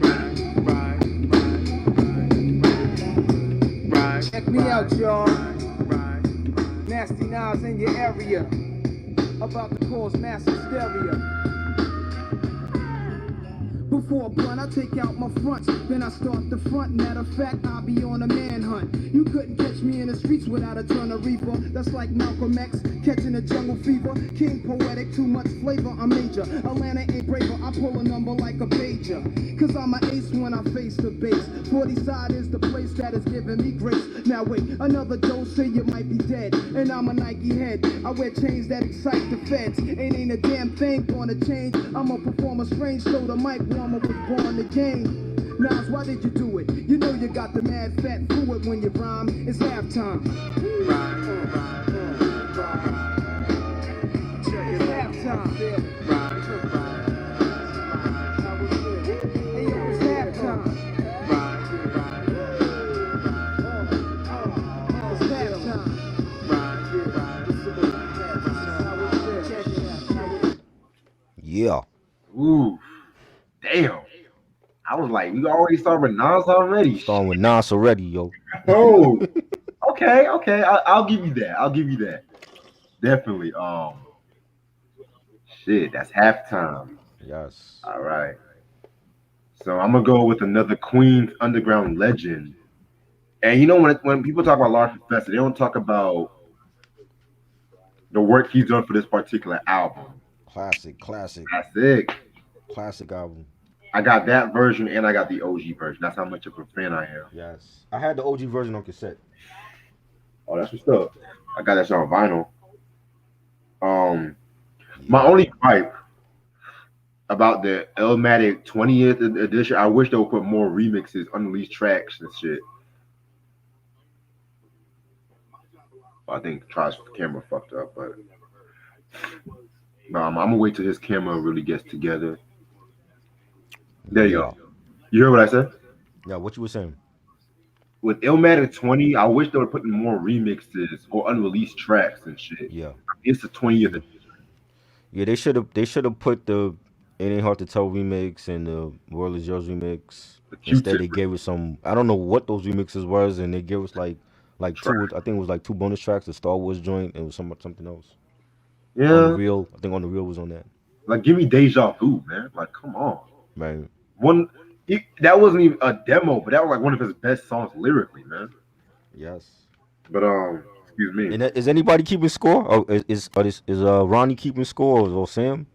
Check me out, y'all. Nasty Nas in your area. About to cause mass hysteria. Before a blunt, I take out my fronts, then I start the front. Matter of fact, I'll be on a manhunt. You couldn't catch me in the streets without a ton of reefer. That's like Malcolm X catching a jungle fever. King poetic, too much flavor, I'm major. Atlanta ain't braver, I pull a number like a pager. Cause I'm an ace when I face the base. 40 side is the place that is giving me grace. Now wait, another dose and you might be dead. And I'm a Nike head, I wear chains that excite the feds. Ain't a damn thing gonna change. I'm a performer strange, so the mic warmer was born the game. Nas, why did you do it? You know you got the mad fat fluid when you rhyme. It's halftime. It's halftime. Hey yo, it's halftime. It's halftime. Yeah. Ooh, damn. I was like, you already started with Nas already. Starting with Nas already, yo. Oh, okay, okay. I'll give you that. I'll give you that. Definitely. Shit, that's halftime. Yes. All right. So I'm gonna go with another Queens underground legend. And you know when people talk about Large Professor, they don't talk about the work he's done for this particular album. Classic album. I got that version and I got the OG version. That's how much of a fan I am. Yes. I had the OG version on cassette. Oh, that's what's up. I got that shit on vinyl. My only gripe about the Illmatic 20th edition. I wish they would put more remixes, unreleased tracks and shit. I think Tri's camera fucked up, but I'm gonna wait till his camera really gets together. There you go. You heard what I said? Yeah, what you were saying? With Illmatic 20, I wish they were putting more remixes or unreleased tracks and shit. Yeah. It's the 20th edition. Yeah, they should have put the It Ain't Hard to Tell remix and the World Is Yours remix. Instead, they gave us some. I don't know what those remixes was, and they gave us like two. I think it was like 2 bonus tracks. The Star Wars joint. It was something else. Yeah. On the Real, I think On the Real was on that. Like, give me Deja Vu, man. Like, come on. Right. That wasn't even a demo, but that was like one of his best songs lyrically, man. Yes. But excuse me. And is anybody keeping score? Or is Ronnie keeping score or Sam?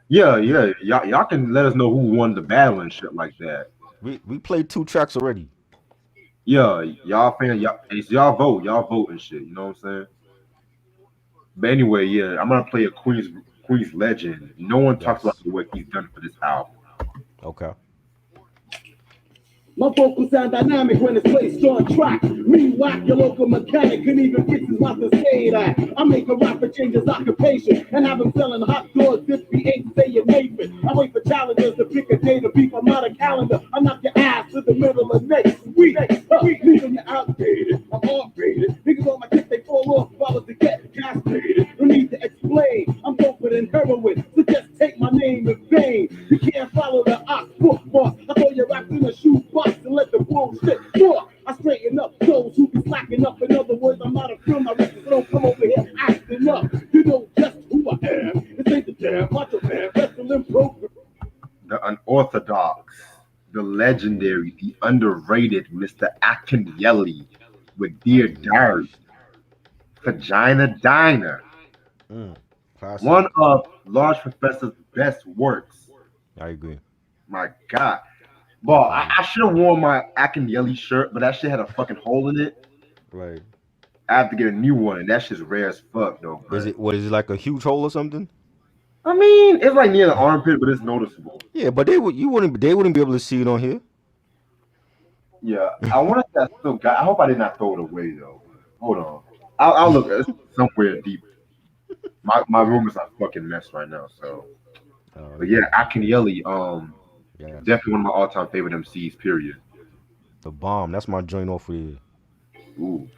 Yeah. Y'all can let us know who won the battle and shit like that. We played 2 tracks already. Yeah, y'all fans, it's y'all vote and shit. You know what I'm saying? But anyway, yeah, I'm gonna play a Queen's Legend. No one talks about the work he's done for this album. Okay. My vocals sound dynamic when it's placed on track. Meanwhile, your local mechanic can even get his mouth to say that. I make a rapper change his occupation and have him selling hot dogs if he ain't saying Nathan. I wait for challengers to pick a day to beat my out of calendar. I knock your ass to the middle of next week. Leaving you outdated. I'm upgraded. Niggas on my kick, they fall off if I was to get castrated. No need to explain. I'm doper than heroin, so just take my name in vain. You can't follow the ox bookmark. I throw your raps in a shoebox and let the bullshit talk. I straighten up those who be slacking up. In other words, I'm not a film. My records don't come over here acting up. You know just who I am. This ain't the damn Macho Man wrestling program. The unorthodox, the legendary, the underrated Mr. Akinyele with Dear Diary, Vagina Diner. One of Large Professor's best works. I agree. My God. Bro, I should have worn my Akinyele shirt, but that shit had a fucking hole in it. Right. I have to get a new one, and that shit's rare as fuck, though. Is it like a huge hole or something? I mean, it's like near the armpit, but it's noticeable. Yeah, but they wouldn't be able to see it on here. Yeah, I want to say I still got. I hope I did not throw it away though. Hold on, I'll look. It's somewhere deep. My room is a fucking mess right now. So, but yeah, Akinyele, definitely one of my all-time favorite MCs. Period. The bomb. That's my joint off of here. Ooh.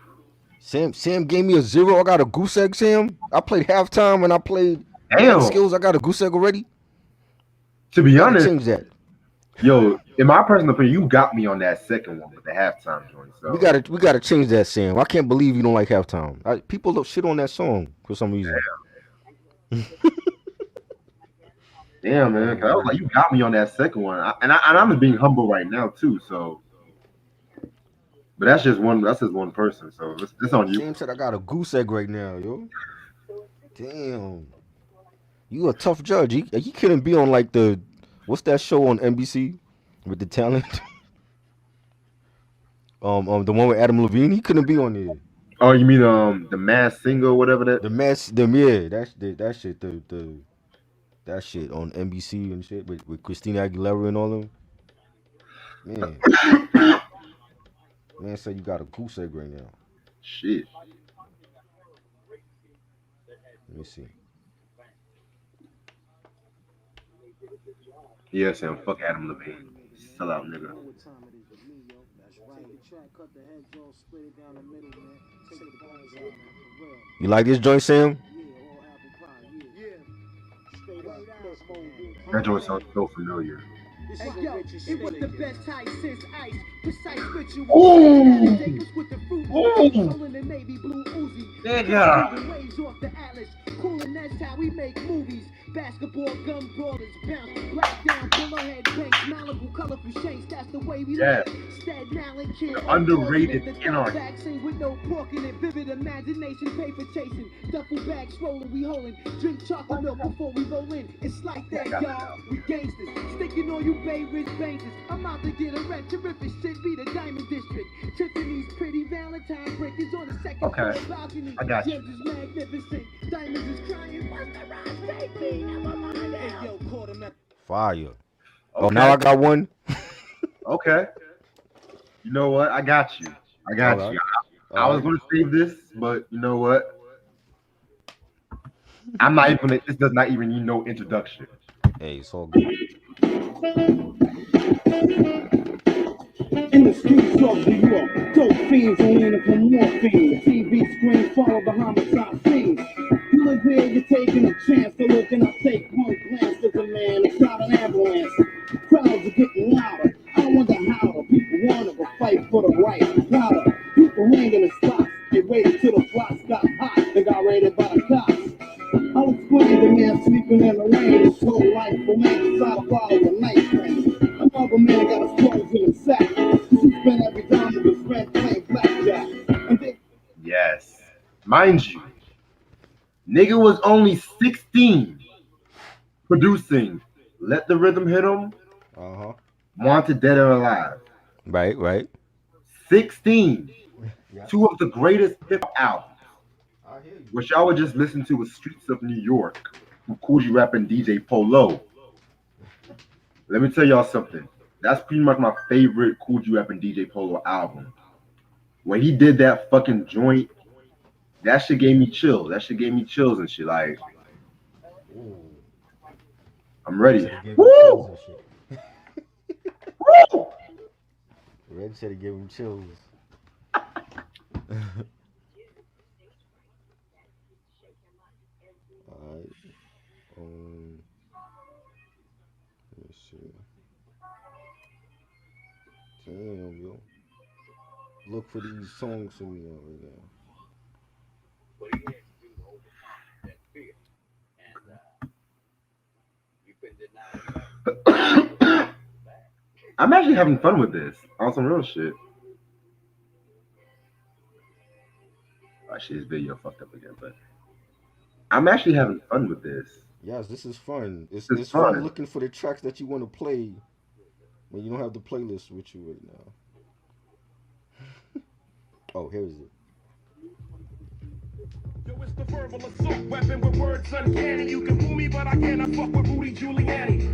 Sam gave me a 0. I got a goose egg, Sam. I played halftime and I played skills. I got a goose egg already. To be honest, change that. Yo, in my personal opinion, you got me on that second one with the halftime joint. So we gotta change that, Sam. I can't believe you don't like halftime. People look shit on that song for some reason. Damn, man. 'Cause I was like, you got me on that second one, and I'm being humble right now too. So, but that's just one person. So it's on you. Sam said I got a goose egg right now, yo. Damn, you a tough judge. He couldn't be on like what's that show on NBC with the talent? The one with Adam Levine. He couldn't be on there. Oh, you mean the Masked Singer or whatever that? That shit. That shit on NBC and shit with Christina Aguilera and all them. Man said you got a goose egg right now. Shit. Let me see. Yeah, Sam. Fuck Adam Levine. Sell out, nigga. You like this joint, Sam? That joint sounds so familiar. Hey, yo, it was the best high since ice. Precise ritual. Ooh. With the fruit. Ooh. The navy blue Uzi. Nigga. Waves off the Atlas. Cool, and that's how we make movies. Basketball, gun brawlers, bounce, black down, pillow head banks, Malibu, colorful shades. That's the way we live. Staten Island kid. The underrated anarchy. Vaccine with no pork in it. Vivid imagination, paper chasing. Duffel bag swollen, we holding. Drink chocolate milk before we roll in. It's like that, y'all. We gangsters. Sticking on you You Bay Ridge bankers, I'm out to get a red. Terrific shit, be the Diamond District. Tiffany's pretty Valentine breakers on the second Okay, floor balcony. I got you. Gems is magnificent. Diamonds is crying. What's the rise? Take me, never mind now. Hey, yo, caught him at Fire. Oh, now I got one. Okay. You know what? I got you. I got All you. right. I was going to save this, but you know what? I'm not even. This does not even need no introduction. Hey, it's all good. In the streets of New York, dope fiends on in for morphine. The TV screen follow the homicide scenes. You live here, you're taking a chance to look, and I take one glance at the man inside an ambulance. Crowds are getting louder. I wonder how the people wanna go fight for the right. Louder. People hanging in stocks. They waited till the blocks got hot and got raided by the cops. I'll explain the man sleeping in the rain. His whole life for man inside a bottle of night train. Another man got his clothes in his sack. He spent every dime of his rent playing blackjack. And they Yes. Mind you, nigga was only 16 producing Let the Rhythm Hit 'Em, Wanted Dead or Alive. Right, right. 16. Two of the greatest hip hop albums. Which y'all would just listen to was Streets of New York from Kool G Rap and DJ Polo. Let me tell y'all something. That's pretty much my favorite Kool G Rap and DJ Polo album. When he did that fucking joint, that shit gave me chills. That shit gave me chills and shit. Like, I'm ready. Woo! Woo! Red said he gave him chills. Alright. Let's see. Damn, yo. Look for these songs for me right now. What he had to do to overcome that fear. And you've been denied. I'm actually having fun with this. On some real shit. Oh shit, this video fucked up again, but I'm actually having fun with this. Yes, this is fun. It's It's fun fun. looking for the tracks that you want to play when you don't have the playlist with you right now. Oh, here's it. Yo, it's the verbal assault weapon with words uncanny. You can fool me, but I cannot fuck with Rudy Giuliani.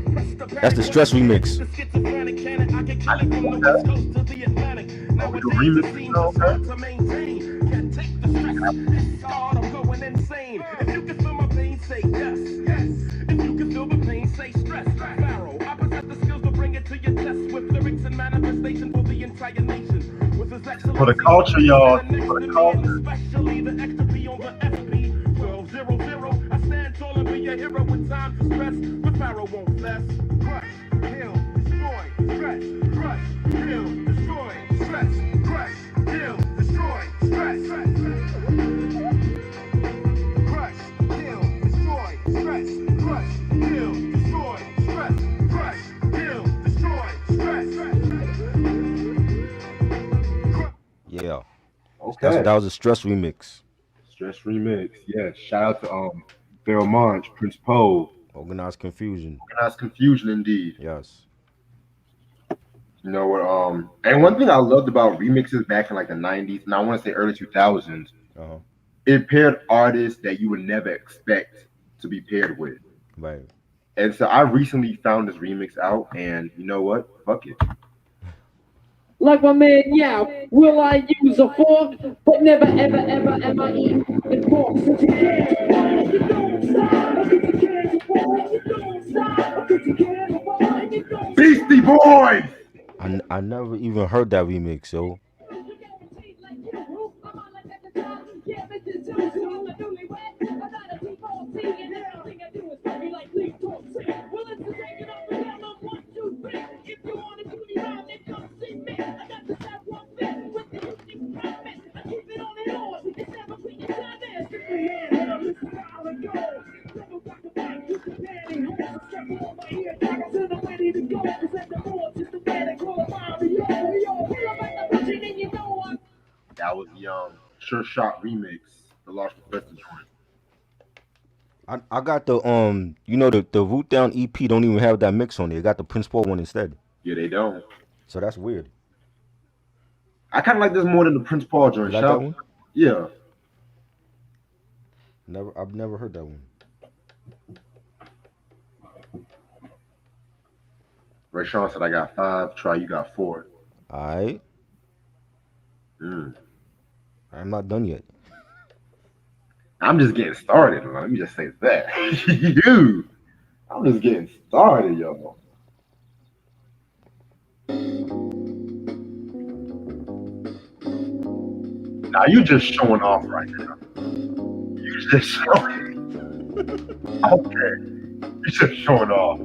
That's the Stress remix. The schizophrenic cannon, I can kill it from the west coast to the Atlantic. Nowadays it seems it's hard to maintain. Can't take the stress. It's hard, I'm going insane. If you can feel my pain, say yes, yes. If you can feel the pain, say stress. Pharaoh, I possess the skills to bring it to your chest with lyrics and manifestation for the entire nation. With his excellence, For the culture, y'all. For the culture. especially the extra P on the FP 1200. I stand tall and be a hero when times are stressed, but Pharaoh won't bless. Crush, kill, destroy, stress, crush, kill, destroy, stress, crush, kill, destroy, stress, crush, kill, destroy, stress, crush, kill, destroy, stress, crush, kill, destroy, stress. Yeah. Okay. That was a Stress remix. Stress remix. Yeah. Shout out to Pharoah Monch, Prince Poe. Organized Confusion. Organized Confusion, indeed. Yes. You know what? And one thing I loved about remixes back in like the '90s, and I want to say early 2000s, it paired artists that you would never expect to be paired with. Right. And so I recently found this remix out, and you know what? Fuck it. Like my man Yao, will I use a fork? But never, ever, ever am I eating the pork. Since you can't, you don't stop. You can't, you don't stop. You can't, you don't Beastie Boys! I never even heard that remix, yo. That was the Sure Shot remix, the Lost Professor joint. I got the the Root Down EP don't even have that mix on it. It got the Prince Paul one instead. Yeah, they don't. So that's weird. I kind of like this more than the Prince Paul joint. You like that one? Yeah. I've never heard that one. Ray Sean said I got 5. Try, you got 4. All right. I'm not done yet. I'm just getting started. Let me just say that. Dude, I'm just getting started, yo. Now you just showing off right now. You just showing. Okay. You just showing off.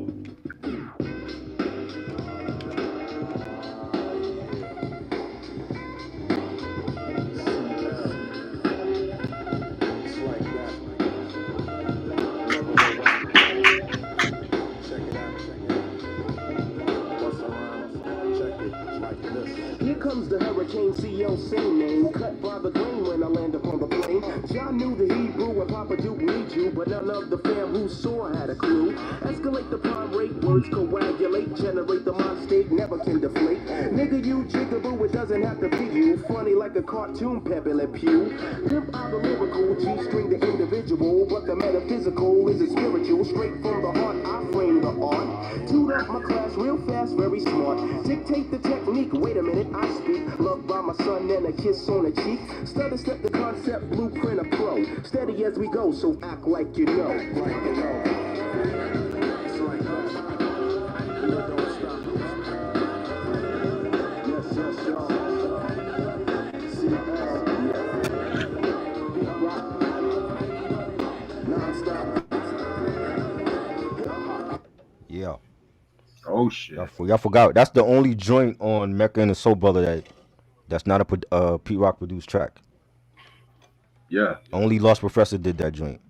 Here comes the hurricane, CO, same name. Cut by the grain when I land upon the plane. John knew the Hebrew and Papa Duke need you, but none of the fam who saw had a clue. Escalate the prime rate, words coagulate, generate the mind state, never can deflate. Nigga, you jigaboo, it doesn't have to be you. Funny like a cartoon, Pepe Le Pew. Pimp out the lyrical, G-string the individual, but the metaphysical is a spiritual. Straight from the heart, I frame the art. Toot up my class real fast, very smart. Dictate the technique, wait a minute, I speak. Loved by my son and a kiss on the cheek. Study step the concept, blueprint a pro. Steady as we go, so act like you know. Like you know. It's like us. You don't stop. Yes, yes, y'all. Yeah. Oh shit. Y'all forgot. That's the only joint on Mecca and the Soul Brother that's not a Pete Rock produced track. Yeah. Only Lost Professor did that joint.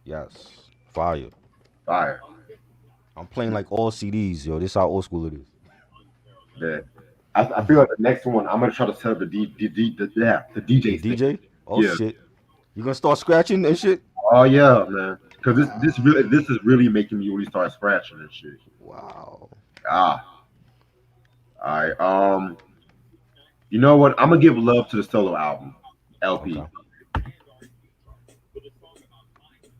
Yes. Fire. Fire. I'm playing like all CDs, yo. This how old school it is. Yeah. I feel like the next one I'm gonna try to set up the DJ. DJ? Oh yeah. shit. You gonna start scratching and shit? Oh yeah, man. Cause this is really making me really start scratching and shit. Wow. All right. You know what? I'm gonna give love to the solo album, LP. Okay.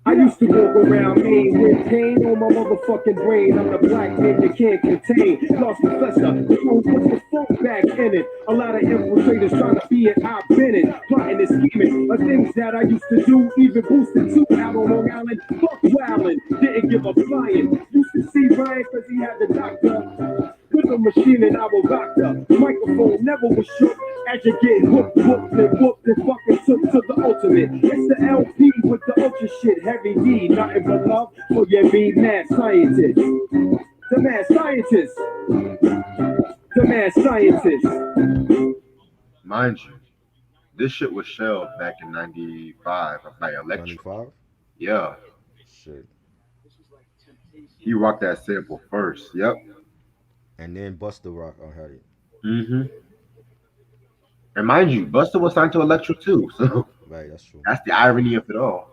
I used to walk around Maine with pain on my motherfucking brain. I'm the black man you can't contain. Lost Professor, who puts the funk back in it. A lot of infiltrators trying to be it. I've been it. Plotting and scheming are things that I used to do. Even boosted two out on Long Island. Fuck wildin', didn't give up flying. Used to see Ryan cause he had the doctor. Put the machine and I will rock the microphone never was shook. As you get whooped and fucking took to the ultimate. It's the LP with the ultra shit, heavy D, nothing but love for your be mad scientist. The mad scientist. The mad scientist. Mind you, this shit was shelved back in '95 by Electric. 95? Yeah. Shit. He rocked that sample first. Yep. And then Busta Rock had it. And mind you, Busta was signed to Electra too. So right, that's true. That's the irony of it all.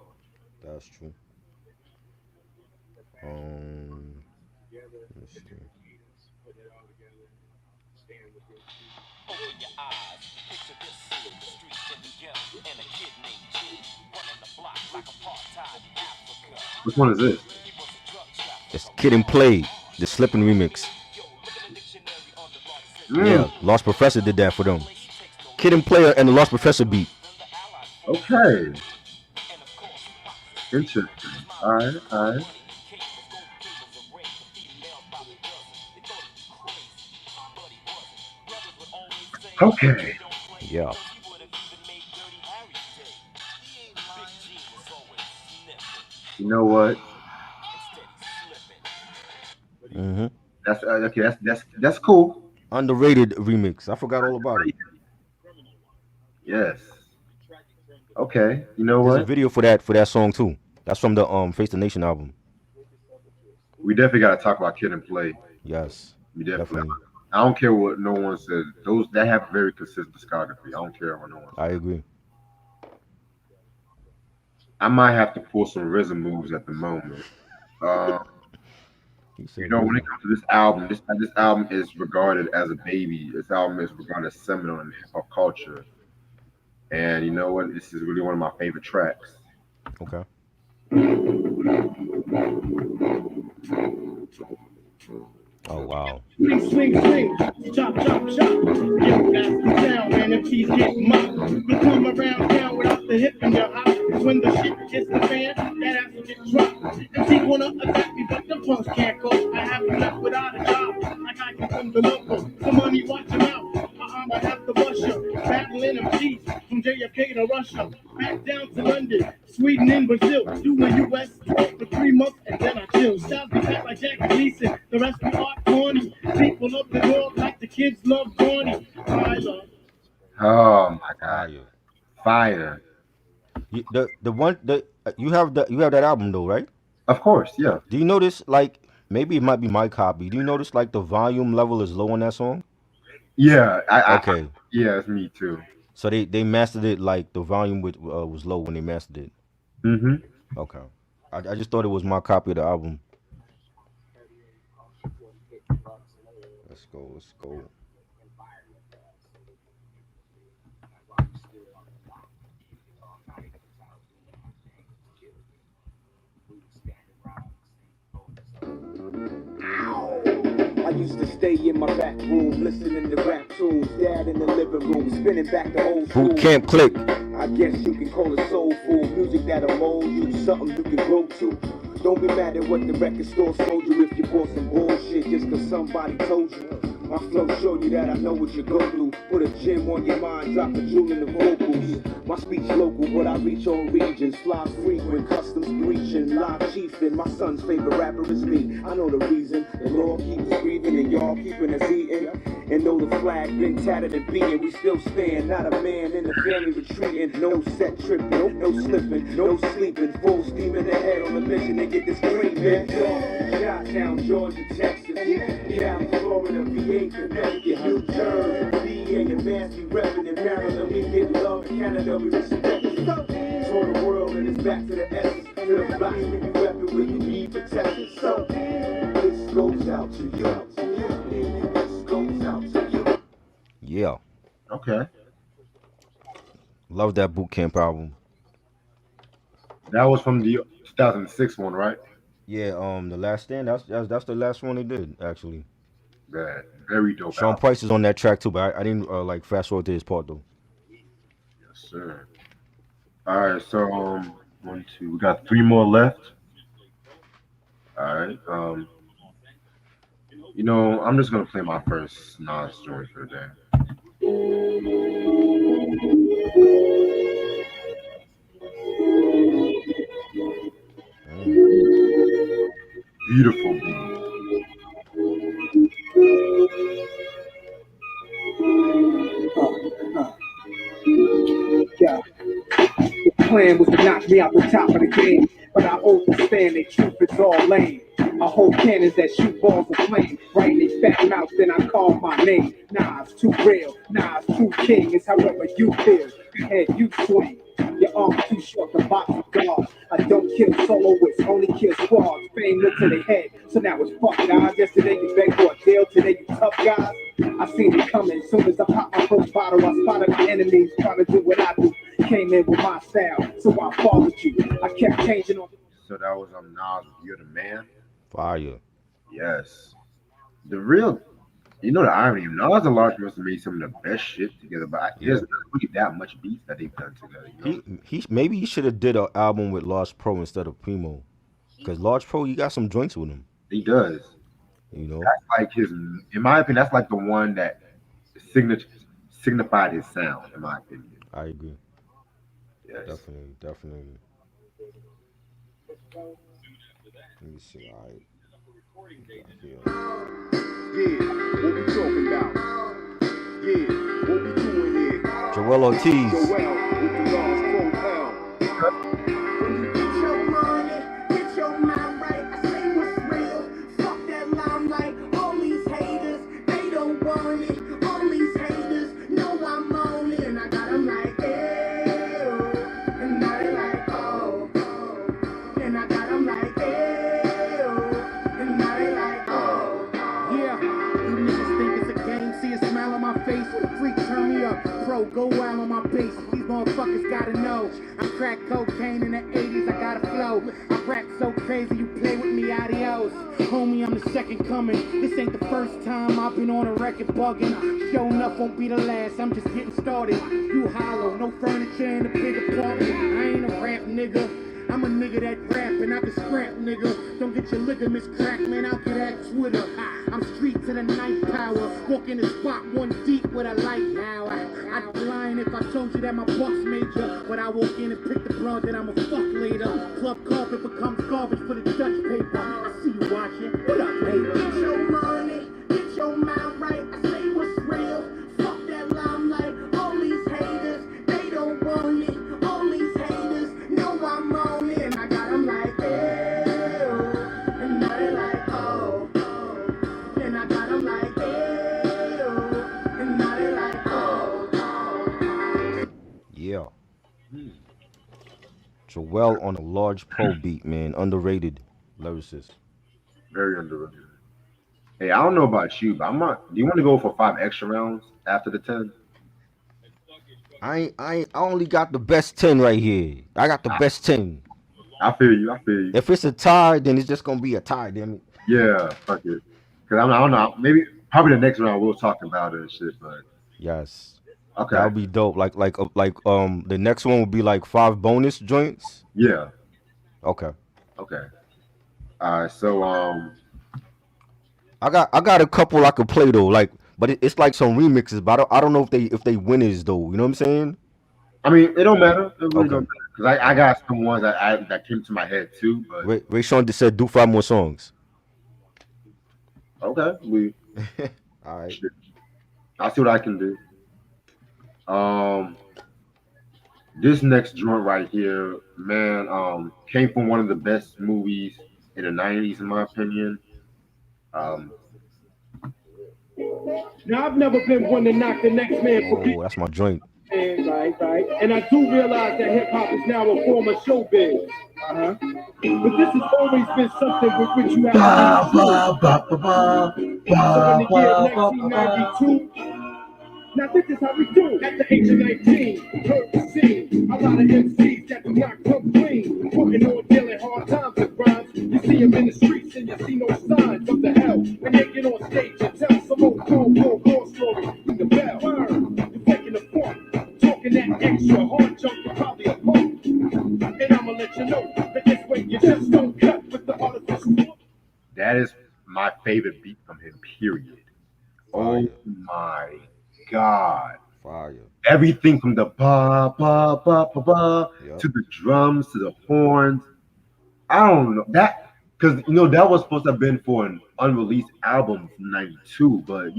That's true. Let's see. Which one is this? It's Kid and Play, the Slippin' remix. Yeah, Lost Professor did that for them. Kid and Player and the Lost Professor beat. Okay. Interesting. All right. Okay. Yeah. You know what? That's okay. That's cool. Underrated remix. I forgot all about it. Yes. Okay. You know There's what? a video for that song too. That's from the Face the Nation album. We definitely got to talk about Kid and Play. Yes. We definitely. I don't care what no one says. Those that have very consistent discography. I don't care what no one says. I agree. I might have to pull some rhythm moves at the moment. Uh, He you said know, when it rhythm. comes to this album, this album is regarded as a baby. This album is regarded as seminal in hip hop culture, and you know what? This is really one of my favorite tracks. Okay. Oh wow. Swing, swing, swing, chop, chop, chop. Yo, that's the sound, man. Them cheese get mopped. You come around town without the hip in your hop. When the shit hits the fan, that ass will get dropped. MC wanna attack me, but the punks can't go. I have to left without a job. Like I can from the local. Some money, watch him out. I'ma have to bust you. Battling them cheese from JFK to Russia. Back down to London, Sweden and Brazil. Doing US for 3 months and then I chill. Styles be back like Jack Gleason. The rest we are corny. People of the world like the kids love corny. I love. Oh my god, Fire. fire! The one the you have that album though, right? Of course, yeah. Do you notice like maybe it might be my copy? Do you notice like the volume level is low on that song? Yeah, Okay. yeah, it's me too. So they mastered it like the volume was low when they mastered it. Mm-hmm. Okay. I just thought it was my copy of the album. Let's go. Let's go. I used to stay in my back room, listening to rap tunes. Dad in the living room, spinning back the old school. Boot Camp Click. I guess you can call it soulful music that'll mold you, something you can grow to. Don't be mad at what the record store sold you if you bought some bullshit just cause somebody told you. My flow show you that I know what you go through. Put a gem on your mind, drop a jewel in the vocals. My speech local, but I reach all regions. Fly frequent, customs breaching, live chiefin'. My son's favorite rapper is me. I know the reason. The Lord keeps breathing and y'all keeping us eating. And though the flag been tattered and beaten, we still stand. Not a man in the family retreating. No set tripping, no slipping, no sleeping. Full steam in the head on the mission to get this green, man. Shot down Georgia, Texas. Down Florida, VA, Connecticut, New Jersey, VA, advanced, we reppin' in Maryland. We get love in Canada, we respect it. Tour the world and it's back to the essence. To the blocks we be reppin' where you need protection. So, this goes out to you. This goes out to you. Yeah. Okay. Love that Boot Camp album. That was from the 2006 one, right? Yeah, The Last Stand, that's the last one they did, actually. That very dope Sean album. Price is on that track too, but I didn't like fast forward to his part though. Yes, sir. All right, so one, two, we got three more left. All right. You know, I'm just gonna play my first Nas joint for the day. Beautiful beat. Yeah. The plan was to knock me out the top of the game, but I understand that truth is all lame. I hold cannons that shoot balls of flame, right in their fat mouth, then I call my name. Nas too real, Nas too king, it's however you feel. Your head you swing, your arm too short to box a guard. I don't kill soloists, only kill squads. Fame look to the head, so now it's fuck guys. Yesterday you begged for a deal, today you tough guys. I seen it coming, soon as I pop my first bottle, I spotted my enemies trying to do what I do. Came in with my style, so I followed you. I kept changing on. So that was Nas, You're the Man. Fire. Yes. The real, you know the irony, Nas and Large must have made some of the best shit together, but there's not really that much beats that they've done together. You know? He maybe he should have did an album with Large Pro instead of Primo, because Large Pro he got some joints with him. He does. You know, that's like his. In my opinion, that's like the one that signified his sound. In my opinion, I agree. Yes. Definitely. Let me see. All right. Yeah, what we talking about? Yeah, what we doing here? Joel Ortiz. Joel with the Nas Pro When you get your money, get your mind right. I say what's real. Fuck that limelight. All these haters, they don't want it. All these haters know I'm on it. And I got them like, ew. And now they like, oh. pro, go wild on my bass. These motherfuckers gotta know. I crack cocaine in the 80s, I got a flow. I rap so crazy, you play with me, adios. Homie, I'm the second coming. This ain't the first time I've been on a record bugging. Show enough won't be the last, I'm just getting started. You hollow, no furniture in a big apartment. I ain't a rap nigga. I'm a nigga that rap and I can scrap, nigga. Don't get your ligaments cracked, man, I'll get at Twitter. I'm street to the night power. Walk in the spot one deep with a light power. I'd be lying if I told you that my bucks major. But I walk in and pick the broad that I'ma fuck later. Club carpet becomes garbage for the Dutch paper. I see you watching. What up, baby? Get your money, get your mind right. I say what's real. Fuck that limelight. All these haters, they don't want it. All these haters know I'm on it. And I got them like, ew. And now they like, oh, oh. And I got them like, ew. And now they like, oh, oh. Yeah. Joel on a large pro beat, man. Underrated lyricist. Very underrated. Hey, I don't know about you, but do you want to go for 5 extra rounds after the 10? I only got the best 10 right here. I got the best 10. I feel you. If it's a tie, then it's just gonna be a tie, damn it. Yeah, fuck it. Cause I don't know. Maybe probably the next round we'll talk about it and shit. But yes, okay, that'll be dope. Like the next one will be like 5 bonus joints. Yeah. Okay. All right. So I got a couple I could play though. Like, but it's like some remixes. But I don't know if they winners though. You know what I'm saying? I mean, it don't matter. It really don't matter. Cause I got some ones that came to my head too. But Ray Sean just said do 5 more songs. Okay, all right. I'll see what I can do. This next joint right here, man, came from one of the best movies in the 90s, in my opinion. Now, I've never been one to knock the next man for being that's my joint. right. And I do realize that hip hop is now a form of showbiz. But this has always been something with which you have to So in the year 1992, now this is how we do. At the age of 19, heard the scene. A lot of MCs that do not come clean. Working on dealing hard times with rhymes. You see them in the streets and you see no signs of the hell. When they get on stage and tell some old war story. Ring the bell. You're taking the funk. Talking that extra hard junk, you're probably a punk. And I'ma let you know that this way you just don't cut with the artificial. That is my favorite beat from him, period. Oh my God. Fire. Everything from the ba ba ba ba ba to the drums to the horns. I don't know that because that was supposed to have been for an unreleased album from '92, but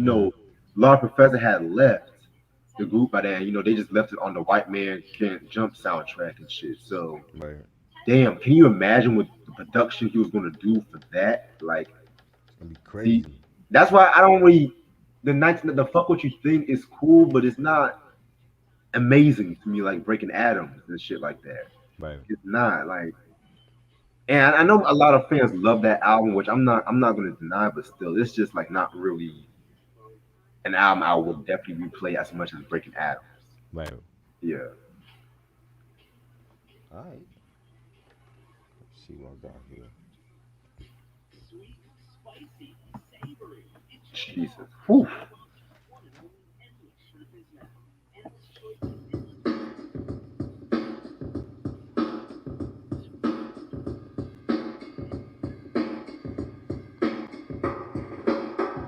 Large Professor had left the group by then. They just left it on the White Man Can't Jump soundtrack and shit. So, damn, can you imagine what the production he was going to do for that? Like, it's gonna be crazy. See, that's why I don't really. The Fuck What You Think is cool, but it's not amazing to me like Breaking Atoms and shit like that. Right. It's not like, and I know a lot of fans love that album, which I'm not going to deny, but still, it's just like not really an album I would definitely replay as much as Breaking Atoms. Right. Yeah. All right. Let's see what I got here. Jesus. Whew.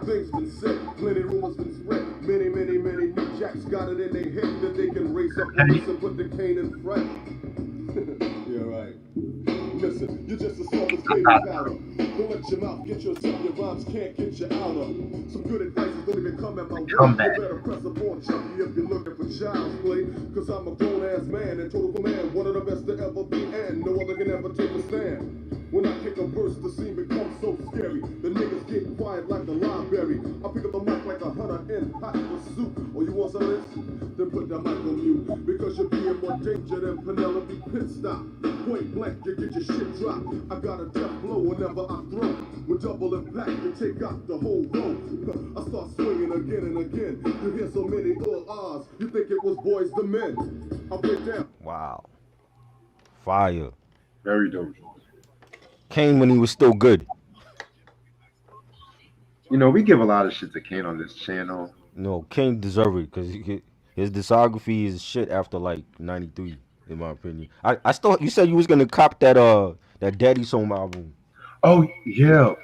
Things been said, plenty rumors been spread. Many new jacks got it in their head that they can raise up police and put the cane in front. Yeah, right. Listen, you're just a soft baby powder. Don't let your mouth get yourself, your rhymes can't get you out of. Some good advice is don't even come at my way. You better press up on Chucky if you're looking for child's play. Cause I'm a grown ass man and total man, one of the best to ever be, and no other can ever take a stand. When I kick a verse, the scene becomes so scary. The niggas get quiet like the library. I pick up the mic like like a hunter in hot pursuit. Or you want some of this? Then put that mic on mute. Because you're being more danger than Penelope Pit Stop. Point blank, you get your shit dropped. I got a death blow whenever I throw. With double impact, you take out the whole row. I start swinging again and again. You hear so many ahs, you think it was Boys the Men. I'll break down. Wow. Fire. Very dope. Kane when he was still good. You know, we give a lot of shit to Kane on this channel. No, Kane deserve it because his discography is shit after like '93, in my opinion. I still, you said you was gonna cop that Daddy Song album. Oh yeah,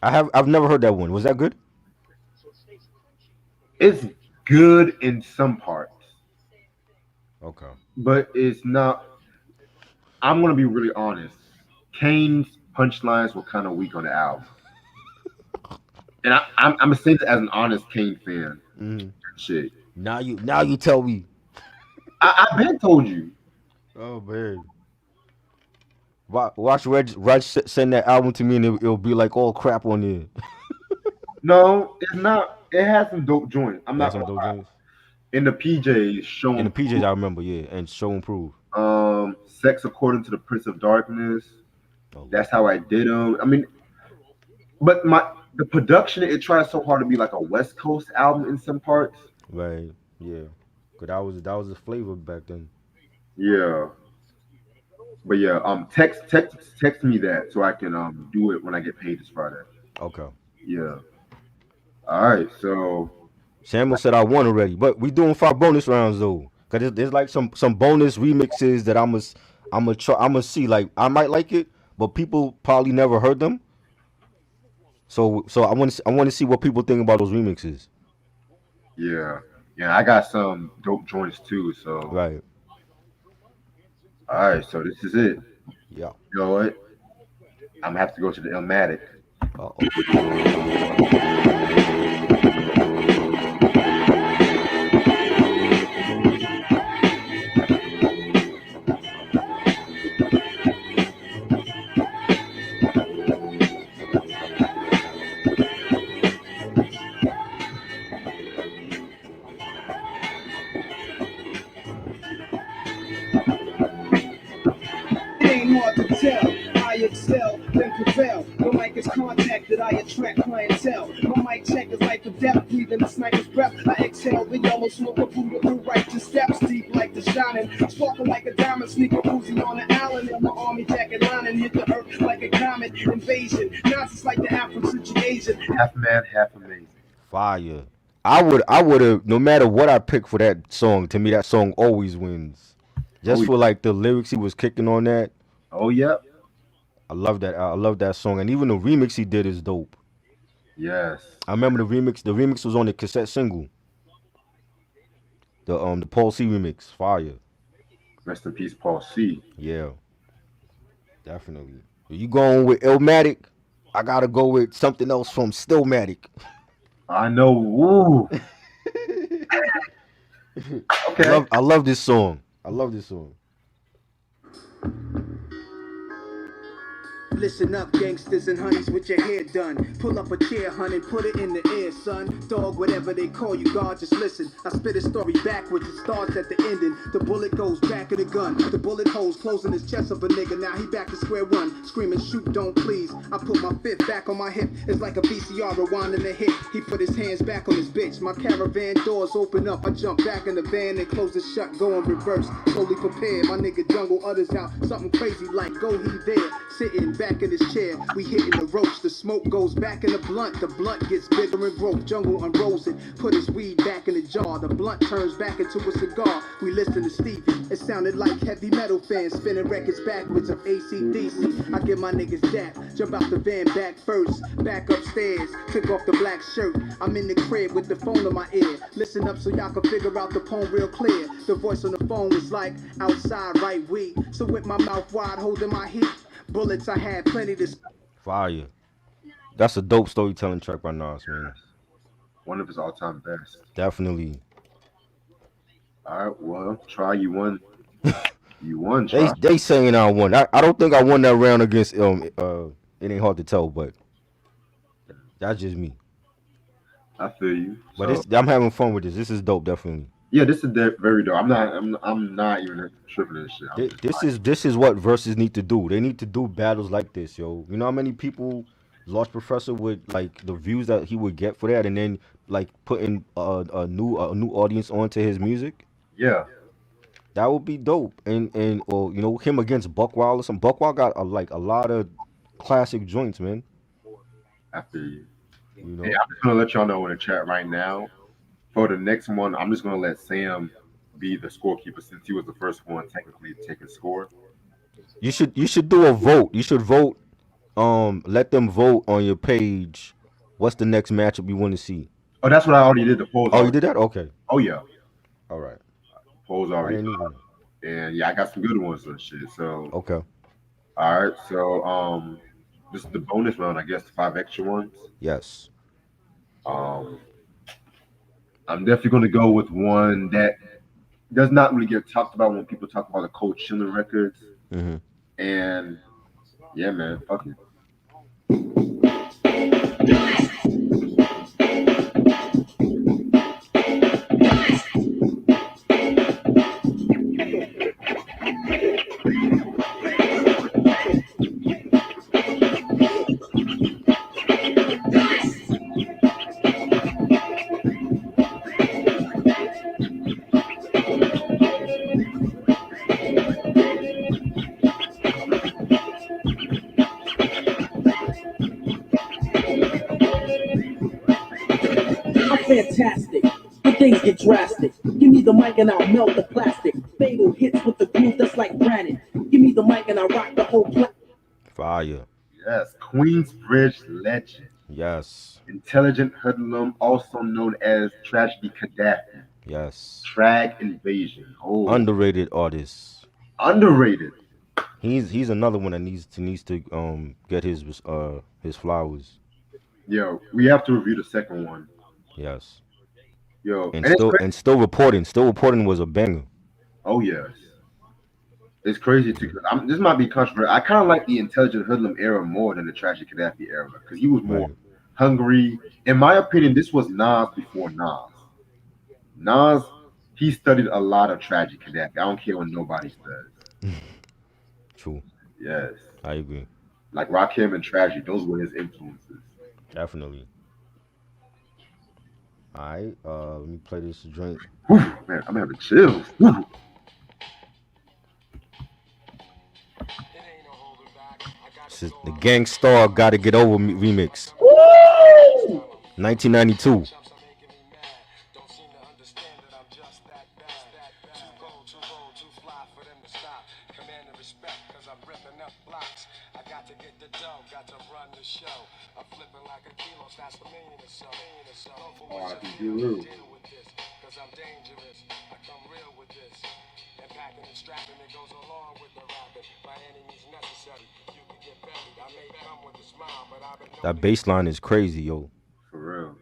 I've never heard that one. Was that good? It's good in some parts. Okay. But it's not. I'm gonna be really honest. Kane's punchlines were kind of weak on the album, and I'm saying it as an honest Kane fan. Shit. Now you tell me. I've been told you. Oh man. Watch Reg send that album to me and it'll be like all crap on there. No, it's not. It has some dope joints. I'm not some gonna dope lie. joints. In the PJs, show In the PJs, I remember, yeah, and Show and Prove. Sex According to the Prince of Darkness. That's How I Did Them. I mean, but the production, it tries so hard to be like a West Coast album in some parts. Right. Yeah. Cause that was the flavor back then. Yeah. But yeah, text me that so I can do it when I get paid this Friday. Okay. Yeah. All right. So Samuel said I won already, but we doing 5 bonus rounds though. Cause there's like some bonus remixes that I'ma see. Like I might like it, but people probably never heard them. So I want to see what people think about those remixes. yeah, I got some dope joints too. So right. All right. So this is it. Yeah. You know what? I'm gonna have to go to the Illmatic. It ain't hard to tell. I excel, then prevail. The mic is contact that I attract clientele. My mic check is like the depth, breathing the sniper's breath. I exhale the yellow smoke of Buddha through righteous steps, deep like the shining. Sparkle like a diamond, sneaker Uzi on the island. And my army jacket lining hit the earth like a comet invasion. Nonsense like the Afro situation. Half man, half amazing. Fire. I would have, no matter what I pick for that song, to me that song always wins. Just for like the lyrics he was kicking on that. Oh yeah. I love that. I love that song, and even the remix he did is dope. Yes. I remember the remix. The remix was on the cassette single. The Paul C remix, fire. Rest in peace, Paul C. Yeah, definitely. You going with Illmatic? I gotta go with something else from Stillmatic. I know. Woo. Okay. I love this song. I love this song. Listen up, gangsters and honeys, with your hair done. Pull up a chair, hun, and put it in the air, son. Dog, whatever they call you, God, just listen. I spit a story backwards, it starts at the ending. The bullet goes back of the gun. The bullet holes closing his chest of a nigga. Now he back to square one, screaming, shoot, don't please. I put my fifth back on my hip. It's like a VCR rewinding the hit. He put his hands back on his bitch. My caravan doors open up. I jump back in the van and close it shut, go in reverse. Slowly prepared, my nigga jungle others out. Something crazy like go he there. Sitting back in his chair, we hitting the ropes. The smoke goes back in the blunt gets bigger and broke. Jungle unrolls it, put his weed back in the jar. The blunt turns back into a cigar. We listen to Stevie, it sounded like heavy metal fans spinning records backwards of AC/DC. I give my niggas dap, jump out the van back first, back upstairs, kick off the black shirt. I'm in the crib with the phone in my ear. Listen up so y'all can figure out the poem real clear. The voice on the phone was like, outside right we. So with my mouth wide holding my heat, bullets I had plenty to. Fire. That's a dope storytelling track by Nas, man. One of his all-time best. Definitely. All right, well, try you won. You won, Try. They saying I won. I don't think I won that round against It ain't hard to tell, but that's just me. I feel you. But So I'm having fun with this. This is dope, definitely. yeah, this is very dope. I'm not even tripping this shit. I'm just This is what verses need to do. They need to do battles like this, yo. You know how many people Lost Professor would like the views that he would get for that, and then like putting a new audience onto his music. yeah. That would be dope. And or him against Buckwild or something. Buckwild got like a lot of classic joints, man. I feel you. You Hey, know. I'm just gonna let y'all know in the chat right now. For the next one, I'm just gonna let Sam be the scorekeeper since he was the first one technically to take a score. You should do a vote. You should vote. Let them vote on your page. What's the next matchup you want to see? Oh, that's what I already did. The polls. Oh, you did that? Okay. Oh yeah, All right. polls I already. didn't even. And yeah, I got some good ones and shit. So Okay. all right. So this is the bonus round, I guess. 5 extra ones. Yes. Um, I'm definitely gonna go with one that does not really get talked about when people talk about the Cold Chillin' records. Hmm. And yeah, man, fuck it. I'm fantastic. When things get drastic, give me the mic and I'll melt the plastic. Fatal hits with the groove that's like granite. Give me the mic and I rock the whole planet. Fire. Yes, Queensbridge legend, Yes. intelligent hoodlum, also known as Tragedy Gaddafi, Yes. Trag Invasion. Oh, Underrated artist. underrated. He's another one that needs to get his flowers. Yo, we have to review the second one. Yes. Yo, And and it's still crazy. and still reporting. Still reporting was a banger. Oh yes, it's crazy too. 'Cause this might be controversial. I kind of like the intelligent hoodlum era more than the Tragic Gaddafi era because he was more Right. hungry. In my opinion, this was Nas before Nas. Nas, he studied a lot of Tragic Gaddafi. I don't care what nobody says. True. Yes, I agree. like Rakim and Tragic, those were his influences. Definitely. All right. Let me play this joint. Whew, man, I'm having chills. Whew. This is the Gangstar Gotta Get Over remix. 1992. That bass line is crazy, yo. For real.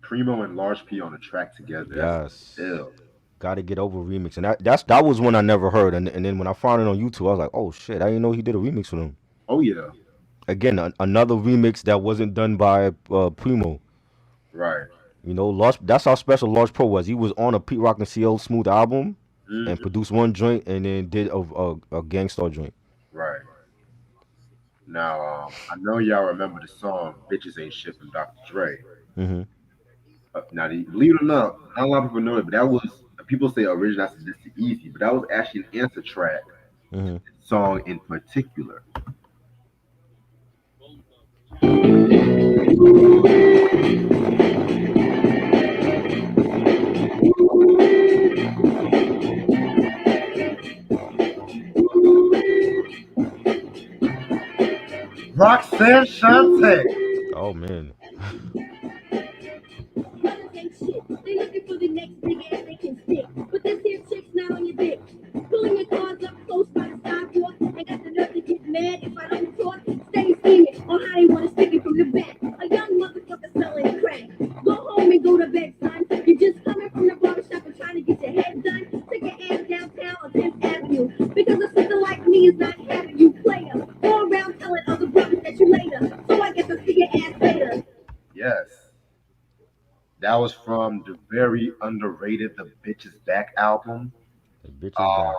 Primo and Large P on the track together. Yes. That's ill. Gotta Get Over remix. And that was one I never heard. And then when I found it on YouTube, I was like, oh shit, I didn't know he did a remix with him. Oh yeah. Again, another remix that wasn't done by Primo. Right. You know, that's how special Large Pro was. He was on a Pete Rock and CL Smooth album and produced one joint and then did a Gangstar joint. Right. Now, I know y'all remember the song "Bitches Ain't Shit" from Dr. Dre. Mm-hmm. Now, believe it or not a lot of people know it, but that was people say original. That's just easy, but that was actually an answer track song in particular. Roxanne Shante. Oh man. They looking for the next big ass they can stick. But this here chick's not on your dick. Pulling your cars up close by the sidewalk. I got the nerve to get mad if I don't talk. Stay scheming on how they want to stick it from the back. A young motherfucker selling crack. Go home and go to bed, son. You just coming from the barbershop and trying to get your head done. Take your ass downtown on 10th Avenue. Because a sister like me is not having you player. Go around telling other brothers that you later. So I guess I'll see your ass later. Yes. That was from the very underrated The Bitch Is Back album. The bitch is back.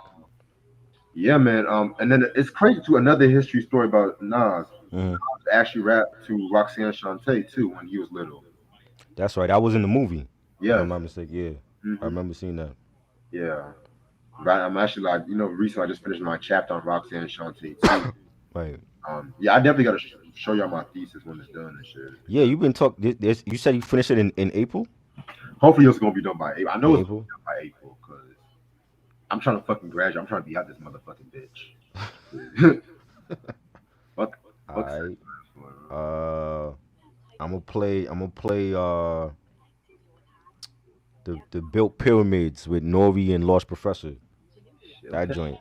Yeah, man. And then it's crazy too. Another history story about Nas. Mhm. Nas actually rapped to Roxanne Shante too when he was little. That's right. I was in the movie. If Yeah. I'm not mistaken. Yeah, Mhm. I remember seeing that. Yeah. Right. I'm actually like, recently I just finished my chapter on Roxanne Shante too. Right. Yeah, I definitely gotta show y'all my thesis when it's done and shit. Yeah, you've been talking. You said you finished it in April. Hopefully it's gonna be done by April. I know In it's April? gonna be done by April because I'm trying to fucking graduate. I'm trying to be out this motherfucking bitch. Fuck. All right. I'm gonna play. The Built Pyramids with Nori and Lost Professor. That joint.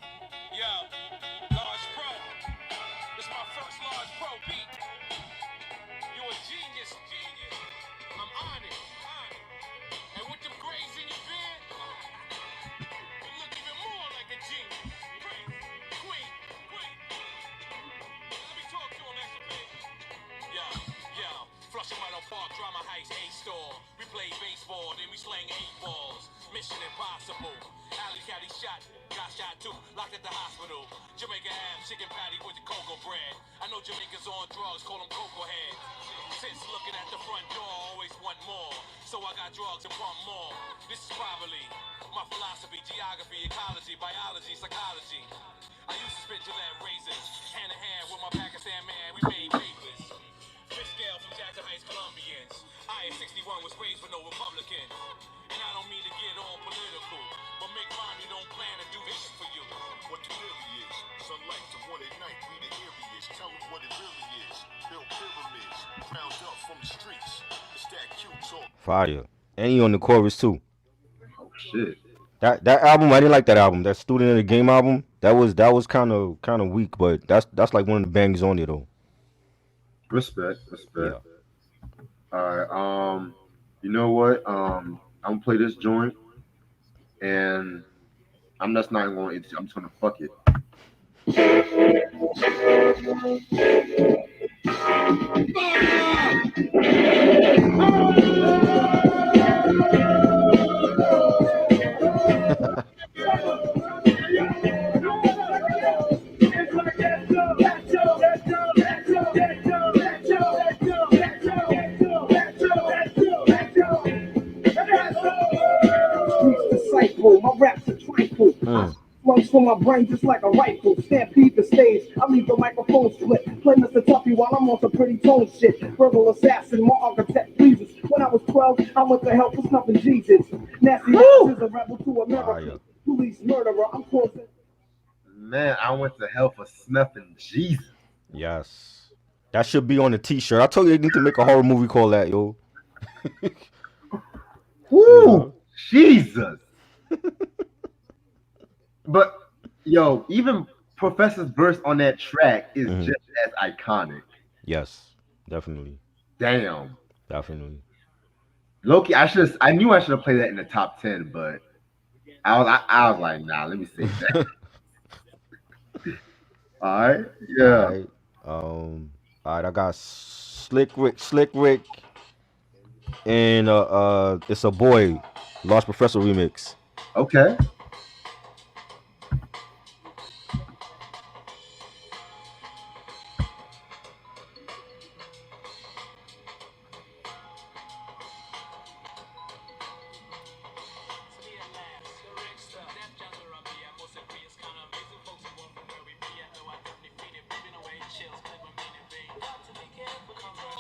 Mission impossible. Alley caddy shot, got shot too. Locked at the hospital. Jamaica ham, chicken patty with the cocoa bread. I know Jamaicans on drugs, call them cocoa heads. Since looking at the front door, always want more. So I got drugs and pump more. This is probably my philosophy, geography, ecology, biology, psychology. I used to spit Gillette razors, hand in hand with my Pakistan man. We made papers. Fish scale from Jackson Heights, Colombians. I at 61 was raised with no Republicans. And I don't mean to get all political, but make mommy don't plan to do this for you. What the really is, sunlight to one at night, be the areas. Tell them what it really is. Built pyramids, ground up from the streets. It's that cute talk. Fire. And he on the chorus too. Oh shit. That album, I didn't like that album. That Student of the Game album. That was kind of weak, but that's like one of the bangers on it though. Respect. Yeah. All right. You know what? I'm gonna play this joint, and I'm just not going to. I'm just gonna fuck it. My raps are trifle. Slugs for my brain just like a rifle. Stampede the stage. I leave the microphone split. Play Mr. Tuffy while I'm on some pretty tone shit. Verbal assassin, my architect pleases. When I was 12, I went to hell for snuffing Jesus. Nasty Ass is a rebel to America. Police murderer. I'm closing. Man, I went to hell for snuffing Jesus. Yes. That should be on a t-shirt. I told you they need to make a horror movie called that, yo. Woo! Jesus. But yo, even Professor's verse on that track is just as iconic. Yes, definitely. Damn. Definitely. Loki, I knew I should have played that in the top 10, but I was like, nah, let me save that. All right. Yeah. All right, I got Slick Rick, and It's a Boy, Lost Professor remix. Okay.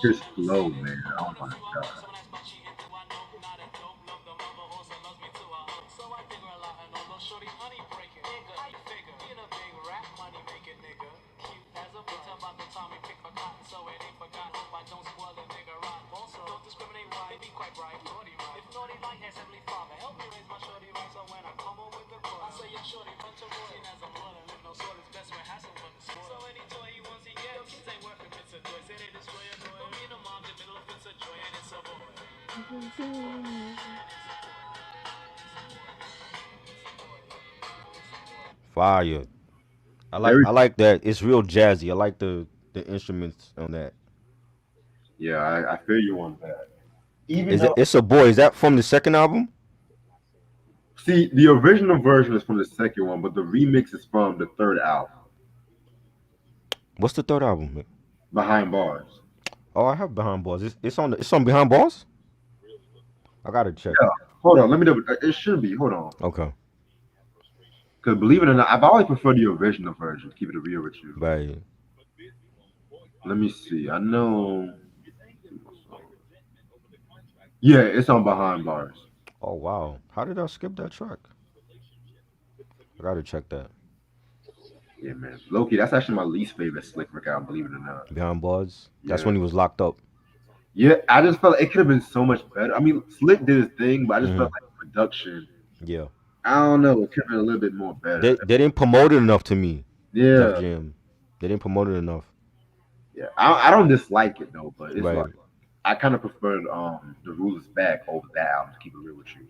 Just slow, man. Oh my god. Fire. I like that. It's real jazzy. I like the instruments on that. Yeah, I feel you on that. Even Is it? though, It's a boy. Is that from the second album? see, the original version is from the second one, but the remix is from the third album, What's the third album? Behind Bars. Oh, I have Behind Bars. It's on Behind Bars. I gotta check. Yeah. Hold on, let me double. It should be. Hold on. Okay. Because believe it or not, I've always preferred the original version. Keep it real with you. Right. Let me see. I know. Yeah, it's on Behind Bars. Oh wow. How did I skip that track? I gotta check that. Yeah, man. Loki, that's actually my least favorite Slick Rick album, believe it or not. Behind Bars. That's Yeah. when he was locked up. Yeah, I just felt like it could have been so much better. I mean, Slick did his thing, but I just Mhm. felt like production. Yeah. I don't know. It could have been a little bit more better. They didn't promote it enough to me. Yeah. Def Jam. They didn't promote it enough. Yeah, I don't dislike it though, but it's Right. like I kind of preferred The Rule Is Back over that album. To keep it real with you,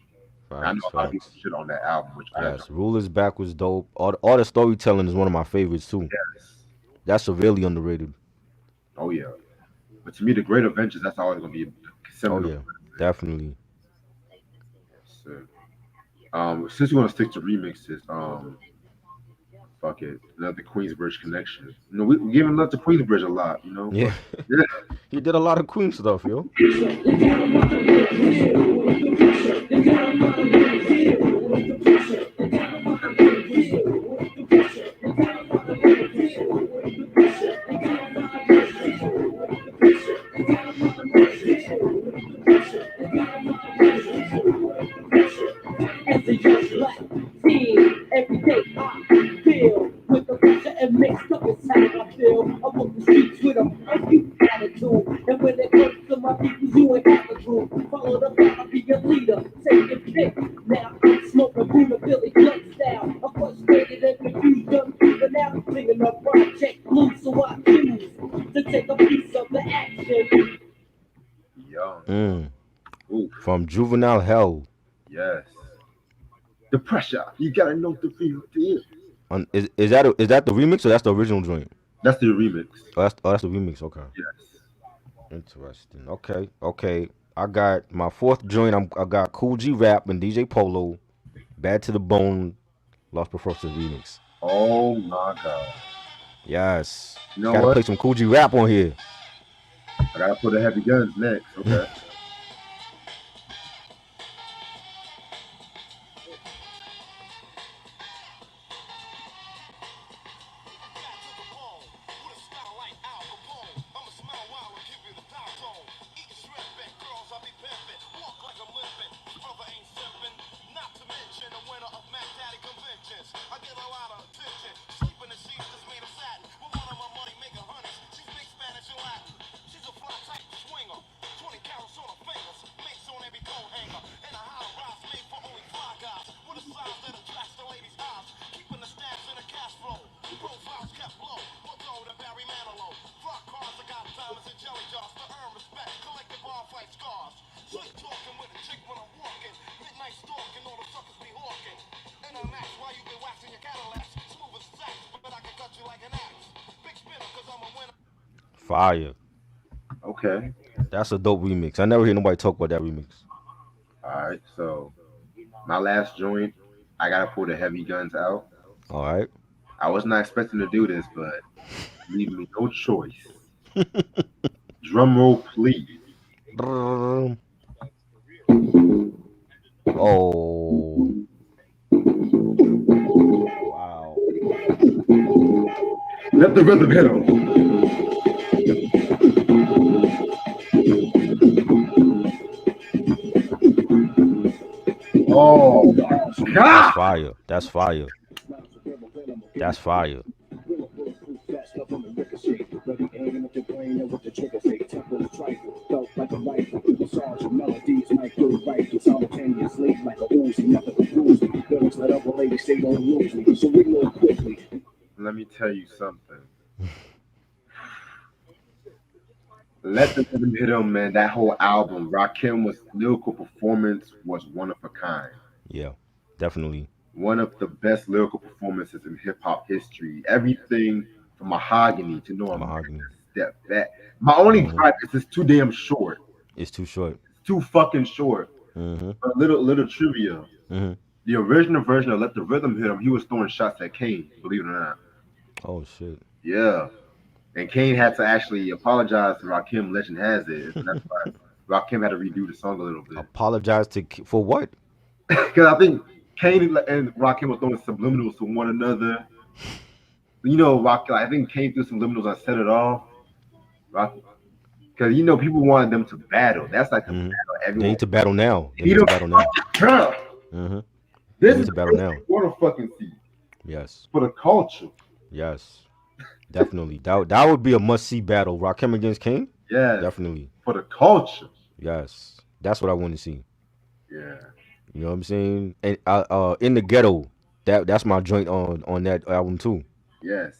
I know a lot of people shit on that album, which Yes, Rulers Back was dope. All the storytelling is one of my favorites too. Yes. That's severely underrated. Oh yeah, but to me, the Great Adventures, that's always gonna be Oh seminal. yeah, definitely. So, since you want to stick to remixes, fuck it, love the Queensbridge Connection. You know, we giving love to Queensbridge a lot. You know, Yeah. yeah. He did a lot of Queen stuff, yo. As a young black teen, every day I feel with the pressure and mixed up is how I feel. I walk the streets with a funky attitude, and when it comes to my people, you ain't have a group. Follow the path, be a leader, take your pick. Now I'm smoking Buddha Billy Club style. I'm frustrated and confused, young people now singing a project blue, so I choose to take a piece of the action. Young. From Juvenile Hell. Yes. The pressure. You gotta know the real deal. Is that the remix or that's the original joint? That's the remix. That's the remix. Okay. Yes. Interesting. Okay. I got my fourth joint. I got Cool G Rap and DJ Polo. Bad to the Bone. Lost Professor remix. Oh my god. Yes. You know Gotta what? play some Cool G Rap on here. I gotta put the Heavy Guns next. Okay. Fire. Okay. That's a dope remix. I never hear nobody talk about that remix. All right. So my last joint, I gotta pull the Heavy Guns out. All right. I was not expecting to do this, but leave me no choice. Drum roll, please. Oh. Wow. Let the rhythm hit him. Oh my God! That's fire. That's fire. That's fire. Let me tell you something. Let the rhythm hit him, man. That whole album, Rakim's lyrical performance was one of a kind. Yeah, definitely. One of the best lyrical performances in hip hop history. Everything from Mahogany to Norm. Mahogany. Step back. My only gripe is it's too damn short. It's too short. too fucking short. Mm-hmm. A little trivia. Mm-hmm. The original version of Let the Rhythm Hit Him, he was throwing shots at Kane, believe it or not. Oh shit. Yeah. And Kane had to actually apologize to Rakim, legend has it. And that's why Rakim had to redo the song a little bit. Apologize for what? Because I think Kane and Rakim were throwing subliminals to one another. You know, I think Kane threw subliminals and set it off. Because, you know, people wanted them to battle. That's like the battle everyone. They need to battle now. They need to battle now. Mm-hmm. This is battle now. Want to fucking see. Yes. For the culture. Yes. Definitely. That would be a must-see battle. Rakim against Kane? Yeah. Definitely. For the culture. Yes. That's what I want to see. Yeah. You know what I'm saying? And In the Ghetto, that's my joint on that album too. Yes.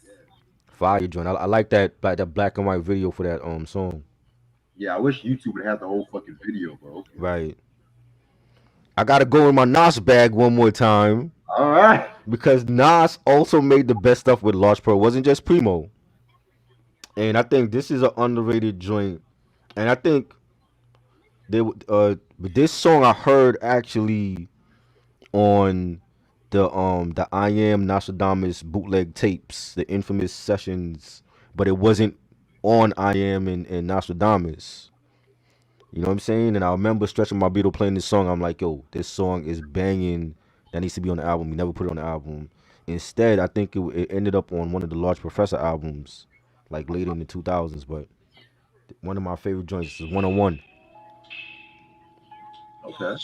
Fire joint. I like that black and white video for that song. Yeah, I wish YouTube would have the whole fucking video, bro. Right. I gotta go in my Nas bag one more time. All right. Because Nas also made the best stuff with Large Pro. It wasn't just Primo. And I think this is an underrated joint. And I think this song I heard actually on the I Am Nostradamus bootleg tapes, the infamous sessions, but it wasn't on I Am and Nostradamus. You know what I'm saying? And I remember Stretching My Beetle playing this song. I'm like, yo, this song is banging. That needs to be on the album. He never put it on the album. Instead, I think it ended up on one of the Large Professor albums, like later in the 2000s. But one of my favorite joints is 101. Okay.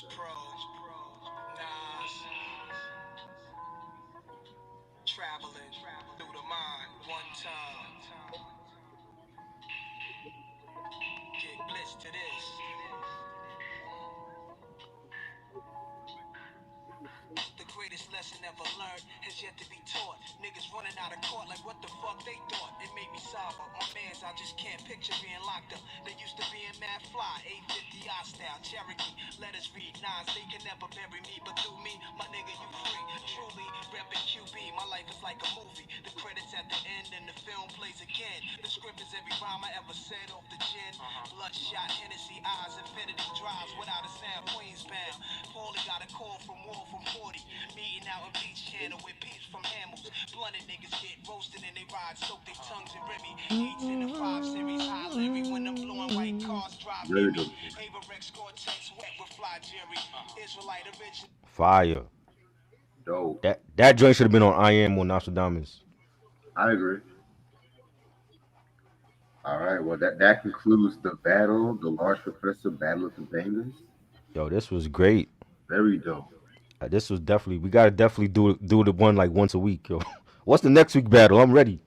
Lesson never learned has yet to be taught. Niggas running out of court like what the fuck they thought. It made me sober. On mans, I just can't picture being locked up. They used to be in mad fly, 850 I style, Cherokee. Let us read nines, they can never bury me, but through me, my nigga, you free. Truly, reppin' QB, my life is like a movie. The credits at the end and the film plays again. The script is every rhyme I ever said off the gin. Bloodshot, Hennessy, eyes, infinity drives without a sound, Queens bound. Paulie got a call from Wall from 40. Meeting out in Beach Channel with peeps from Hamels. Blunted niggas get roasted and they ride, soak their tongues in Remy. Eats in the 5 Series, high Larry when I'm blowing white cars drive Very me. good. Averex Gore-Tex wet with Fly Jerry. Israelite original. Fire. Dope. That joint should have been on I Am or Nostradamus. I agree. All right. Well, that concludes the battle, the Large Professor Battle of the Bangers. Yo, this was great. Very dope. This was definitely, we gotta definitely do the one like once a week, yo. What's the next week battle? I'm ready.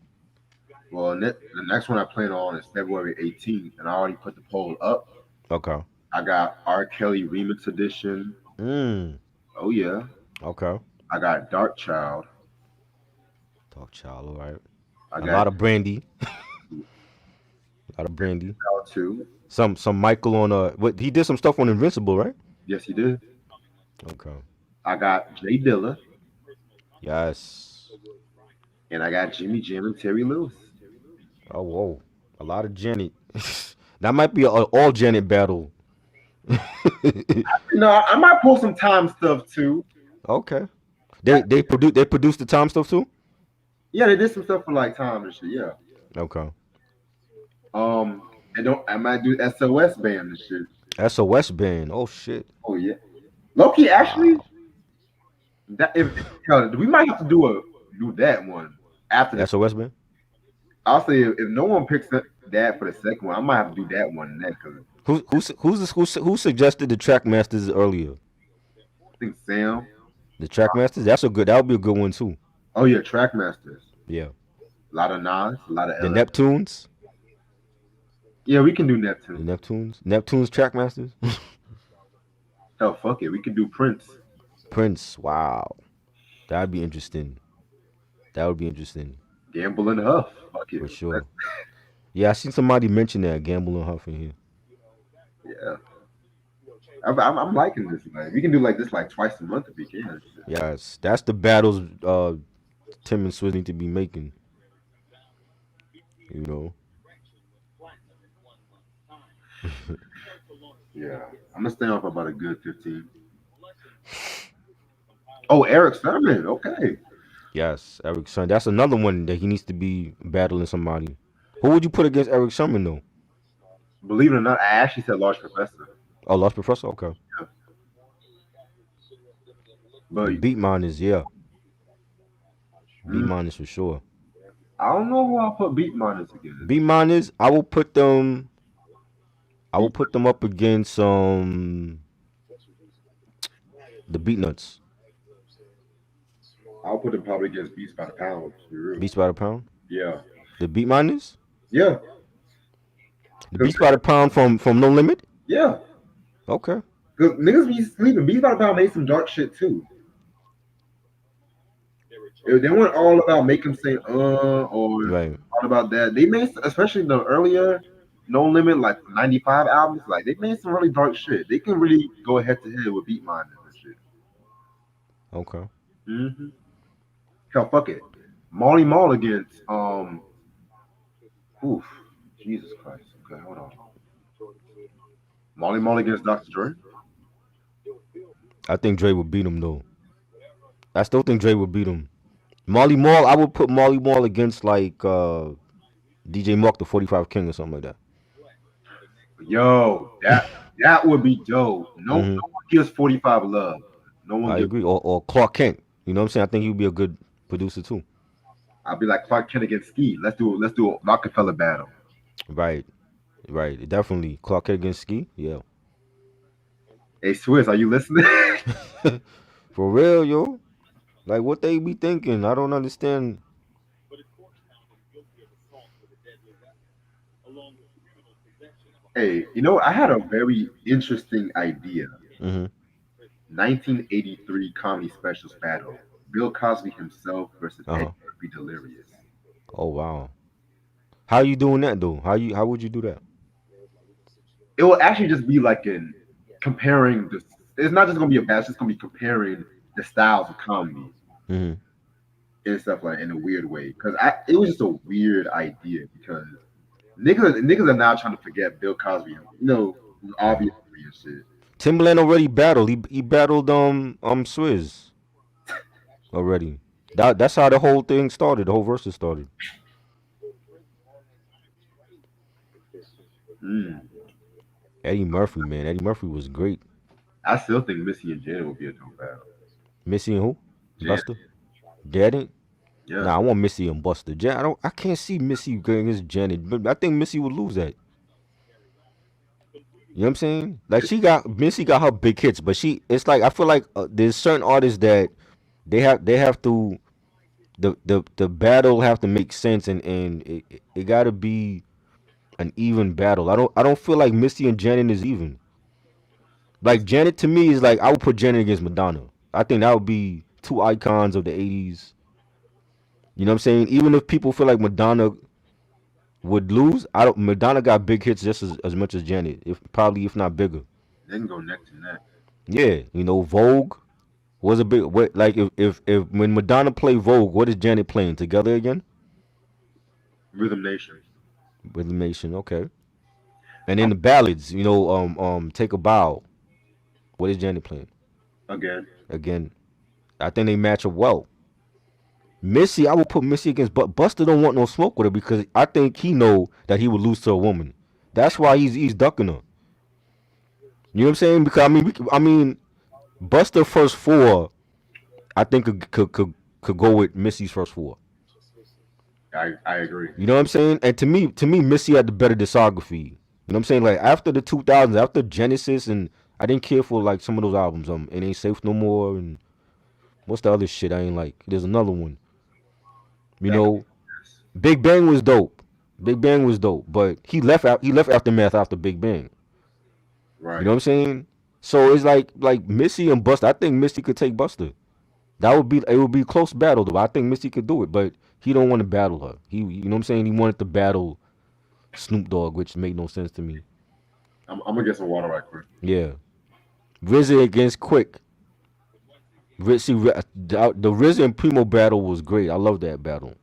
Well, the next one I plan on is February 18th, and I already put the poll up. Okay. I got R. Kelly Remix Edition. Oh, yeah. Okay. I got Dark Child. Dark Child, all right. I A got lot of Brandy. A lot of Brandy. Too. Some Michael on what he did some stuff on Invincible, right? Yes, he did. Okay. I got Jay Dilla. Yes. And I got Jimmy Jam and Terry Lewis. Oh, whoa. A lot of Janet. That might be an all Janet battle. No, I might pull some Time stuff too. Okay. They produced the Time stuff too? Yeah, they did some stuff for like Time and shit, yeah. Okay. I might do SOS Band and shit. SOS Band. Oh shit. Oh yeah. Loki actually we might have to do that one after the SOS Band. I'll say if no one picks up that for the second one, I might have to do that one next. Who suggested the Trackmasters earlier? I think Sam. The Trackmasters. That would be a good one too. Oh yeah, Trackmasters. Yeah. A lot of Nas, a lot of The LA. Neptunes. Yeah, we can do Neptune. The Neptunes Trackmasters. Oh fuck it, we can do Prince. Prince. Wow. That'd be interesting. That would be interesting. Gamble and Huff. Fuck it. For sure. Yeah, I seen somebody mention that Gamble and Huff in here. Yeah. I'm liking this. Like we can do like this like twice a month if we can. Yes, that's the battles Tim and Swizz need to be making. You know. Yeah, I'm gonna stay on for about a good 15. Oh, Eric Sermon. Okay. Yes, Eric Sherman. That's another one that he needs to be battling somebody. Who would you put against Eric Sherman though? Believe it or not, I actually said Large Professor. Oh, Lost Professor. Okay. But The Beat Miners, yeah. Beat Miners for sure. I don't know who I'll put Beat Miners against. Beat Miners, I will put them. I will put them up against the Beat Nuts. I'll put them probably against Beats by the Pound. To be real. Beats by the Pound. Yeah. The Beat Miners. Yeah. The Beats by the Pound from No Limit. Yeah. Okay. Cause niggas be sleeping. Beats by the Pound made some dark shit too. They weren't all about make them say or right. all about that. They made, especially the earlier No Limit, like 95 albums, like they made some really dark shit. They can really go head to head with Beat Miners and shit. Okay. Mm-hmm. Hell, fuck it. Marley Marl against oof, Jesus Christ. Okay, hold on. Marley Marl against Dr. Dre. I think Dre would beat him though. I still think Dre would beat him. Marley Marl, I would put Marley Marl against like DJ Mark, the 45 King or something like that. Yo, that would be dope. No one gives 45 love. No one. I agree. Or Clark Kent. You know what I'm saying? I think he would be a good producer too. I'll be like Clark Kent against Ski. Let's do a Rockefeller battle. Right. Definitely. Clark Kent against Ski. Yeah. Hey, Swizz, are you listening? For real, yo. Like what they be thinking? I don't understand. Hey, you know, I had a very interesting idea. 1983 comedy specials battle. Bill Cosby himself versus Eddie Murphy Delirious. Oh wow. How you doing that though? How would you do that? It will actually just be like comparing the. It's not just gonna be a battle. It's just gonna be comparing the styles of comedy and stuff like in a weird way. Because it was just a weird idea because niggas are now trying to forget Bill Cosby. You know, obviously and shit. Timbaland already battled. He battled Swizz already. That's how the whole thing started. The whole versus started. Eddie Murphy, man. Eddie Murphy was great. I still think Missy and Janet would be a dope battle. Missy and who? Janet. Buster? Janet? Yeah. Nah, I want Missy and Buster. I can't see Missy going against Janet, but I think Missy would lose that. You know what I'm saying? Like Missy got her big hits, but it's like I feel like there's certain artists that they have to the battle have to make sense and it got to be an even battle. I don't feel like Missy and Janet is even. Like Janet to me is like I would put Janet against Madonna. I think that would be two icons of the 80s. You know what I'm saying? Even if people feel like Madonna would lose, Madonna got big hits just as much as Janet, if not bigger. They can go neck to neck. Yeah, you know, Vogue was a big like if when Madonna played Vogue, what is Janet playing? Together Again? Rhythm Nation. Rhythm Nation, okay. And then the ballads, you know, Take a Bow. What is Janet playing? Again. I think they match up well. Missy, I would put Missy against, but Buster don't want no smoke with her because I think he know that he would lose to a woman. That's why he's ducking her. You know what I'm saying? Because I mean, Buster first four, I think could go with Missy's first four. I agree. You know what I'm saying? And to me, Missy had the better discography. You know what I'm saying? Like after the 2000s, after Genesis, and I didn't care for like some of those albums. It Ain't Safe No More, and what's the other shit I ain't like? There's another one. You know, Big Bang was dope. But he left Aftermath after Big Bang. Right. You know what I'm saying? So it's like Missy and Buster. I think Missy could take Buster. It would be a close battle though. I think Missy could do it, but he don't want to battle her. You know what I'm saying? He wanted to battle Snoop Dogg, which made no sense to me. I'm gonna get some water right quick. Yeah. RZA against Quick. The RZA and Primo battle was great. I love that battle.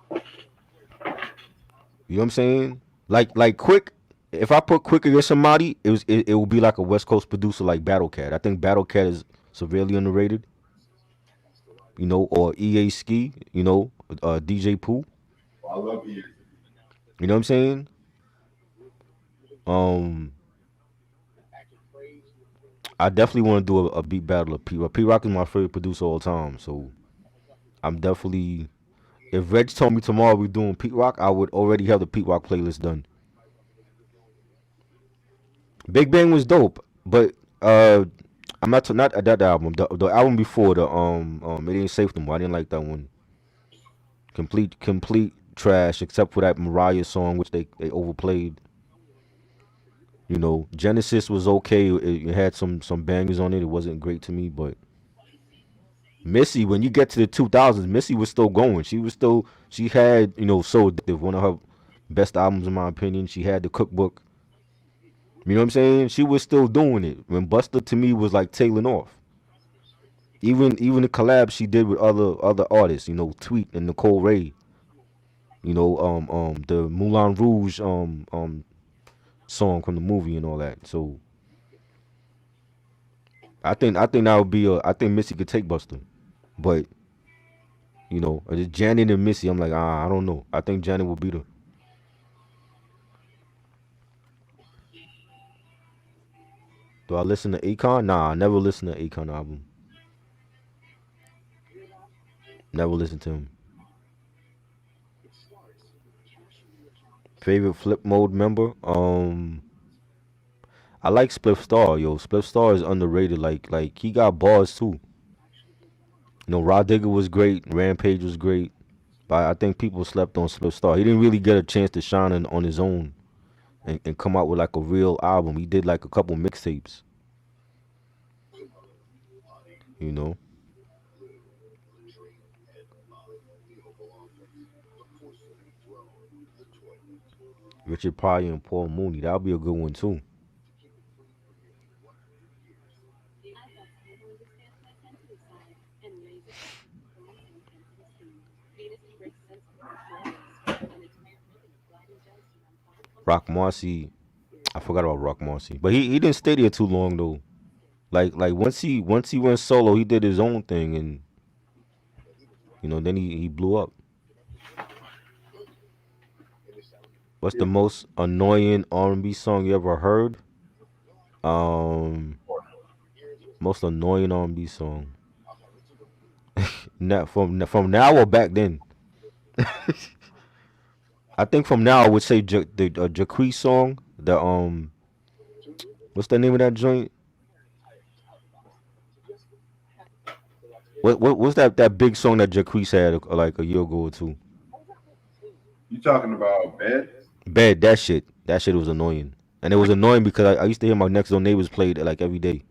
You know what I'm saying? Like Quick, if I put Quick against somebody, it will be like a West Coast producer like Battle Cat. I think Battle Cat is severely underrated. You know, or EA Ski. You know, DJ Pooh. I love you. You know what I'm saying? Um, I definitely want to do a beat battle of P Rock. P Rock is my favorite producer of all time. So I'm definitely. If Reg told me tomorrow we're doing Pete Rock, I would already have the Pete Rock playlist done. Big Bang was dope, but I'm not at that album. The album before it ain't safe no more. I didn't like that one. Complete trash, except for that Mariah song which they overplayed. You know, Genesis was okay. It had some bangers on it. It wasn't great to me, but Missy, when you get to the 2000s, Missy was still going. She had, you know, So Addictive, one of her best albums in my opinion. She had the Cookbook. You know what I'm saying? She was still doing it. When Busta to me was like tailing off. Even the collab she did with other artists, you know, Tweet and Nicole Ray. You know, the Moulin Rouge song from the movie and all that. So I think that would be I think Missy could take Busta. But you know, just Janet and Missy, I'm like, I don't know. I think Janet will beat her. Do I listen to Akon? Nah, I never listen to Akon album. Never listen to him. Favorite Flip Mode member? I like Spliff Star, yo. Spliff Star is underrated. Like he got bars too. You know, Rod Digger was great. Rampage was great. But I think people slept on Spliff Star. He didn't really get a chance to shine on his own and come out with like a real album. He did like a couple mixtapes. You know. Richard Pryor and Paul Mooney. That'll be a good one too. Rock Marcy. I forgot about Rock Marcy. But he didn't stay there too long though. Like once he went solo, he did his own thing and you know, then he blew up. What's the most annoying R&B song you ever heard? Most annoying R&B song. Not from now or back then. I think from now I would say the Jacquees song. The what's the name of that joint? What's that big song that Jacquees had like a year ago or two? You talking about Bed? Bed, that shit was annoying, and it was annoying because I used to hear my next door neighbors play it like every day.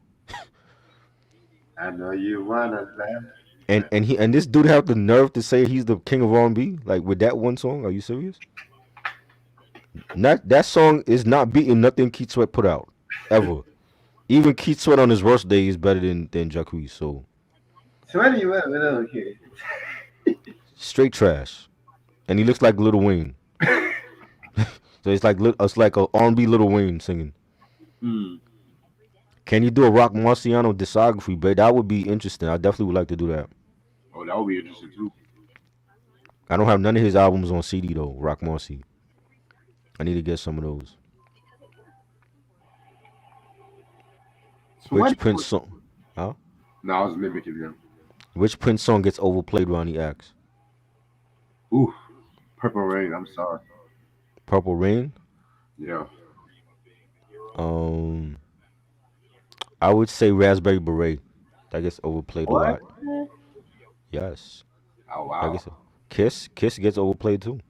I know you wanna laugh. And this dude have the nerve to say he's the king of R&B like with that one song. Are you serious? Not that song is not beating nothing Keith Sweat put out ever. Even Keith Sweat on his worst day is better than Jacquees. So Sweaty, you went okay. Straight trash, and he looks like Lil Wayne. So it's like a R&B Lil Wayne singing. Can you do a Rock Marciano discography, babe? That would be interesting. I definitely would like to do that. Oh, that would be interesting too. I don't have none of his albums on CD though, Rock Marcy. I need to get some of those. Which Prince song? Huh? No, I was mimicking them. Which Prince song gets overplayed, Ronnie asks? Ooh, Purple Rain. I'm sorry. Purple Rain? Yeah. I would say Raspberry Beret. That gets overplayed a lot. Yes. Oh wow. I guess so. Kiss gets overplayed too.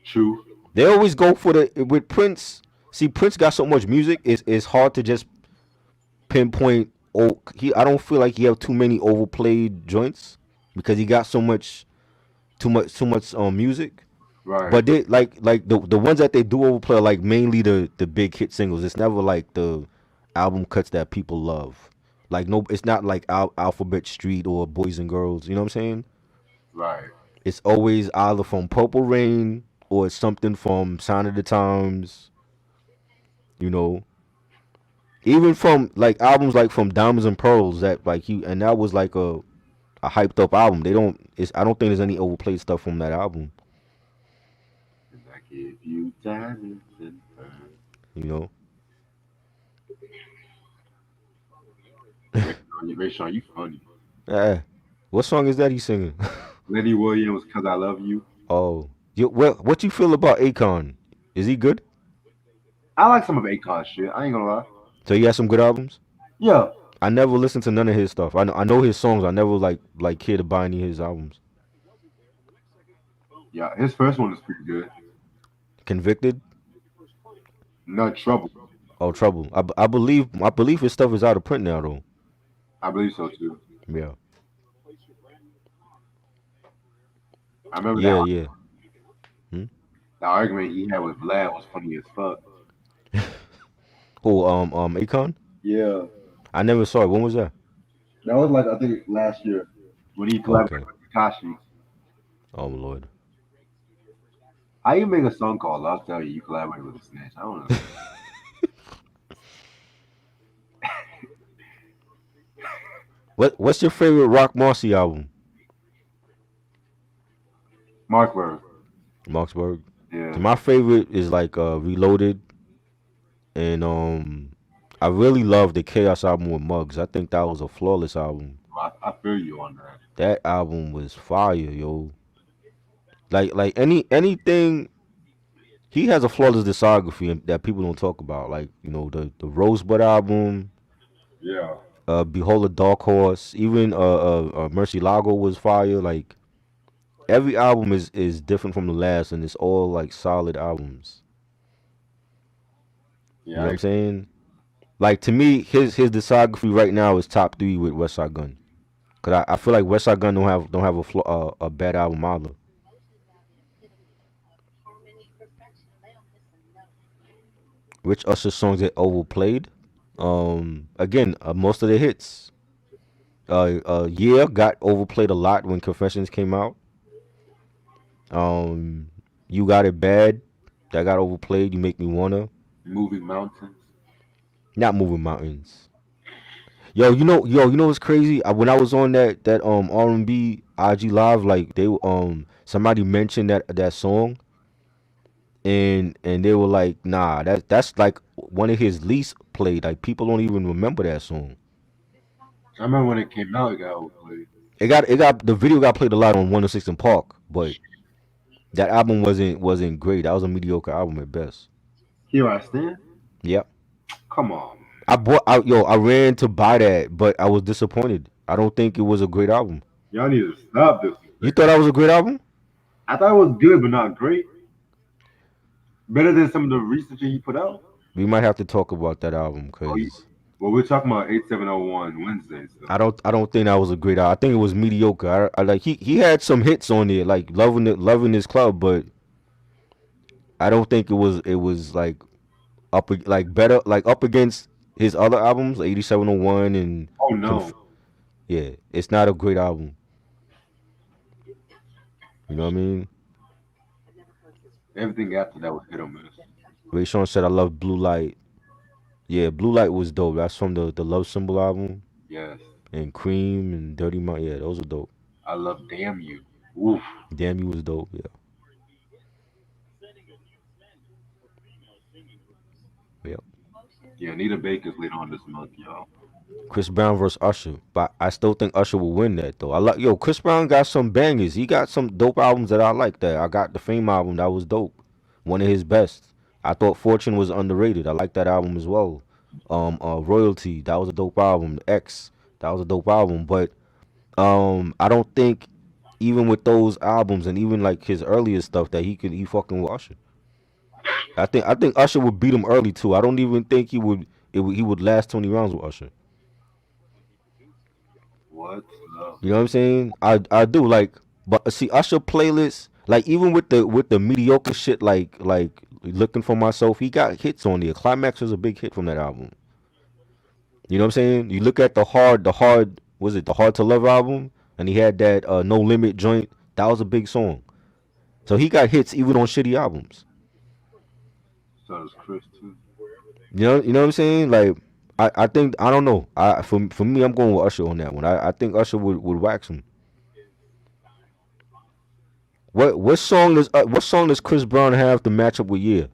True. They always go for with Prince. See, Prince got so much music. It's hard to just pinpoint. I don't feel like he have too many overplayed joints because he got too much music. Right. But they like the ones that they do overplay are like mainly the big hit singles. It's never like the album cuts that people love. Like no, it's not like Alphabet Street or Boys and Girls. You know what I'm saying? Right. It's always either from Purple Rain or it's something from Sign of the Times. You know, even from like albums like from Diamonds and Pearls that like that was like a hyped up album. I don't think there's any overplayed stuff from that album. I give you diamonds and pearls. You know. Ray Sean, you funny. What song is that he's singing? Lenny Williams, "Cause I Love You." Oh, what you feel about Akon? Is he good? I like some of Akon's shit. I ain't gonna lie. So he has some good albums. Yeah. I never listened to none of his stuff. I know his songs. I never like cared to buy any of his albums. Yeah, his first one is pretty good. Convicted? No, Trouble. Oh, Trouble. I believe his stuff is out of print now though. I believe so too. Yeah. I remember Yeah. The argument he had with Vlad was funny as fuck. Who Akon? Yeah. I never saw it. When was that? That was like I think last year when he collaborated with Tekashi. Oh my lord. How you make a song called "I'll Tell You" collaborated with a snitch? I don't know. What's your favorite Rock Marcy album? Markberg. Marksburg. Yeah. So my favorite is like Reloaded, and I really love the Chaos album with Muggs. I think that was a flawless album. I feel you on that. That album was fire, yo. Like anything. He has a flawless discography that people don't talk about. Like the Rosebud album. Yeah. Behold a Dark Horse. Even Mercy Lago was fire. Like every album is different from the last, and it's all like solid albums. Yeah. You know what I'm saying? Like to me, his discography right now is top 3 with Westside Gunn. Cause I feel like Westside Gunn don't have a bad album either. Which Usher songs that overplayed? Again, most of the hits. Yeah, got overplayed a lot when Confessions came out. You Got It Bad, that got overplayed. You Make Me Wanna. Moving Mountains. Not Moving Mountains. Yo, you know what's crazy? When I was on that R&B IG Live, like they somebody mentioned that song, and they were like, nah, that's like one of his least played. Like people don't even remember that song. I remember when it came out, it got overplayed. It got the video got played a lot on 106 in Park, but that album wasn't great. That was a mediocre album at best. Here I Stand. Yep. Come on. I ran to buy that, but I was disappointed. I don't think it was a great album. Y'all need to stop this. You thought that was a great album? I thought it was good, but not great. Better than some of the recent shit he put out. We might have to talk about that album because well, we're talking about 8701 Wednesday. So. I don't think that was a great album. I think it was mediocre. I like he had some hits on there, like loving this club, but I don't think it was like better like up against his other albums, 8701 and oh no. Yeah, it's not a great album. You know what I mean? Everything after that was hit or miss. Ray Sean said I love Blue Light. Yeah, Blue Light was dope. That's from the Love Symbol album. Yes. And Cream and Dirty Mind. Yeah, those are dope. I love Damn You. Oof. Damn You was dope, yeah. Yep. Yeah, Anita Baker's later on this month, y'all. Chris Brown versus Usher, but I still think Usher will win that though. Chris Brown got some bangers. He got some dope albums that I like. That I got the Fame album that was dope, one of his best. I thought Fortune was underrated. I like that album as well. Royalty, that was a dope album. X, that was a dope album. But I don't think even with those albums and even like his earlier stuff that he fucking with Usher. I think Usher would beat him early too. I don't even think he would last 20 rounds with Usher. What? No. You know what I'm saying? I do like, but see Usher playlists, like even with the mediocre shit, like Looking for Myself, he got hits on there. Climax was a big hit from that album. You know what I'm saying? You look at the hard was it the Hard to Love album, and he had that No Limit joint. That was a big song. So he got hits even on shitty albums. So does Chris too. You know what I'm saying? Like, I think I don't know. For me, I'm going with Usher on that one. I think Usher would wax him. What song does Chris Brown have to match up with Yeah?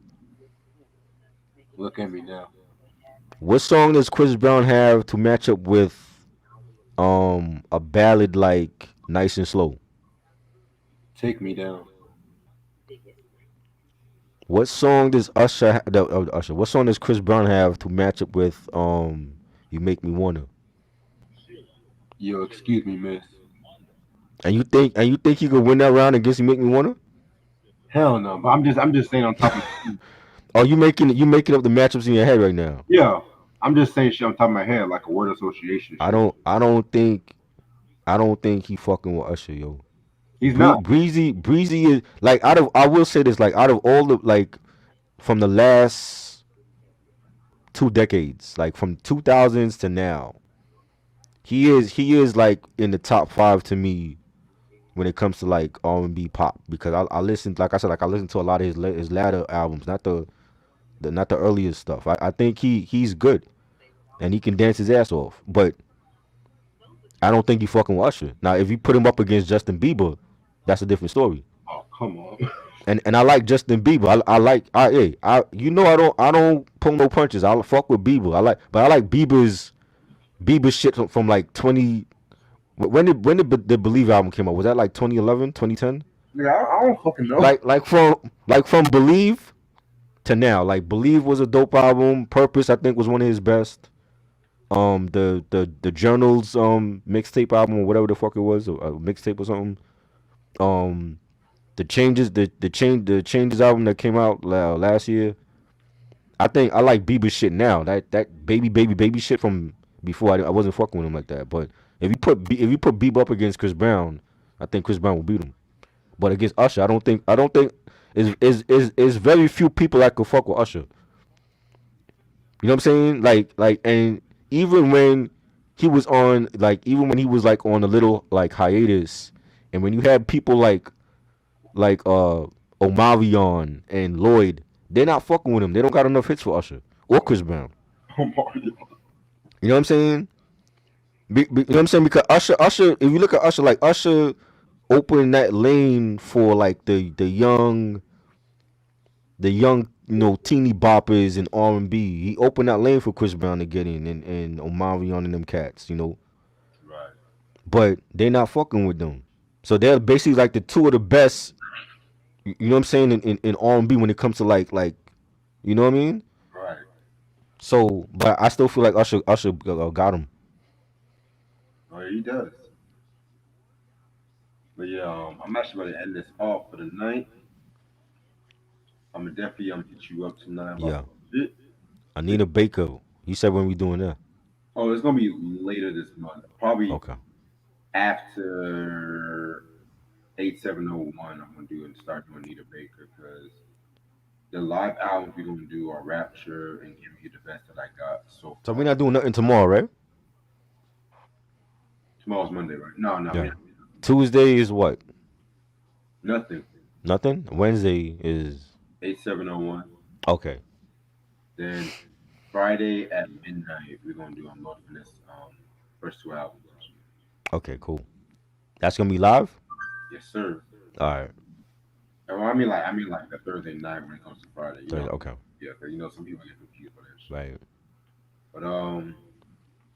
Look at me now. What song does Chris Brown have to match up with a ballad like Nice and Slow? Take me down. What song does Usher? What song does Chris Brown have to match up with You Make Me Wanna? Yo, excuse me, miss. And you think he could win that round against You Make Me Wanna? Hell no. But I'm just saying on top of. Oh, you making up the matchups in your head right now? Yeah, I'm just saying shit on top of my head like a word association. I don't think he fucking with Usher, yo. He's not. Breezy is like I will say this, like out of all the like from the last 2 decades, like from 2000s to now, he is like in the top 5 to me when it comes to like R&B pop, because I listened, like I said, like I listened to a lot of his latter albums, not the earlier stuff. I think he's good and he can dance his ass off, but I don't think he fucking with Usher. Now, if you put him up against Justin Bieber, that's a different story. Oh, come on. And I like Justin Bieber. I don't pull no punches. I fuck with Bieber. I like Bieber's shit from like 20. When did the Believe album came out? Was that like 2011, 2010? Yeah, I don't fucking know. Like from Believe to now. Like Believe was a dope album. Purpose, I think, was one of his best. The Journals mixtape album or whatever the fuck it was, a mixtape or something. The changes album that came out last year. I think I like Bieber shit now. That baby shit from before, I wasn't fucking with him like that. But if you put Bieber up against Chris Brown, I think Chris Brown will beat him. But against Usher, I don't think is very few people that could fuck with Usher. You know what I'm saying? Like and even when he was on like on a little like hiatus, and when you had people like Omarion and Lloyd, they're not fucking with him. They don't got enough hits for Usher or Chris Brown. Omarion. You know what I'm saying? You know what I'm saying? Because Usher, if you look at Usher, like Usher opened that lane for like the young, teeny boppers and R&B. He opened that lane for Chris Brown to get in and Omarion and them cats, Right. But they're not fucking with them. So they're basically like the two of the best, you know what I'm saying, in R&B when it comes to like, you know what I mean? Right. So, but I still feel like Usher got him. Oh, yeah, he does. But yeah, I'm actually going to end this off for the night. I'm gonna definitely hit you up tonight. Yeah. Anita Baker. You said when we doing that? Oh, it's gonna be later this month. Probably Okay. After 8701. I'm gonna start doing Anita Baker, because the live albums we're gonna do are Rapture and Give Me the Best that I got. So we're not doing nothing tomorrow, right? Tomorrow's Monday, right? No. Yeah. Tuesday is what? Nothing. Nothing? Wednesday is 8701. Okay. Then Friday at midnight we're gonna do Lord Finesse first 2 albums. Okay, cool. That's gonna be live? Yes, sir. All right. Well, I mean like the Thursday night when it comes to Friday. Okay. Yeah, because some people get confused for that shit. Right. But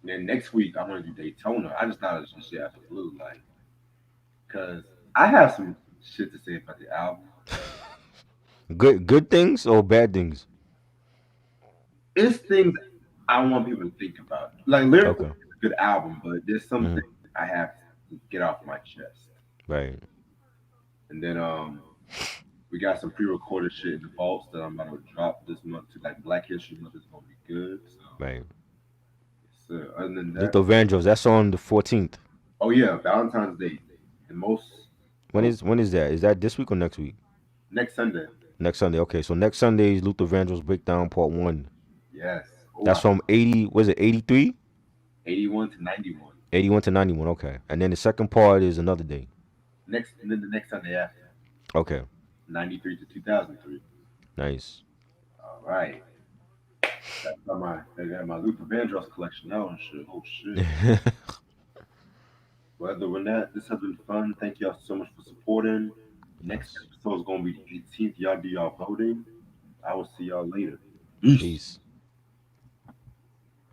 then next week I want to do Daytona. I just thought of some shit out the blue, like, cause I have some shit to say about the album. Good things or bad things? It's things I want people to think about. Like lyrically, it's a good album, but there's some things I have to get off my chest. Right. And then we got some pre-recorded shit in the vaults that I'm about to drop this month too. Like Black History Month is gonna be good. So. Right. So other than that, Luther Vandross, that's on the 14th. Oh yeah, Valentine's Day. And most. When is that? Is that this week or next week? Next Sunday. Next Sunday. Okay, so next Sunday is Luther Vandross Breakdown Part 1. Yes. Oh, that's from 80. Was it 83? 81 to 91. 81 to 91. Okay, and then the second part is another day. And then the next Sunday after. Okay. 93 to 2003. Nice. All right. I got my Luther Vandross collection now and shit. Oh shit. Well, other than that, this has been fun. Thank y'all so much for supporting. Next episode is gonna be the 18th. Y'all do y'all voting. I will see y'all later. Peace. Peace.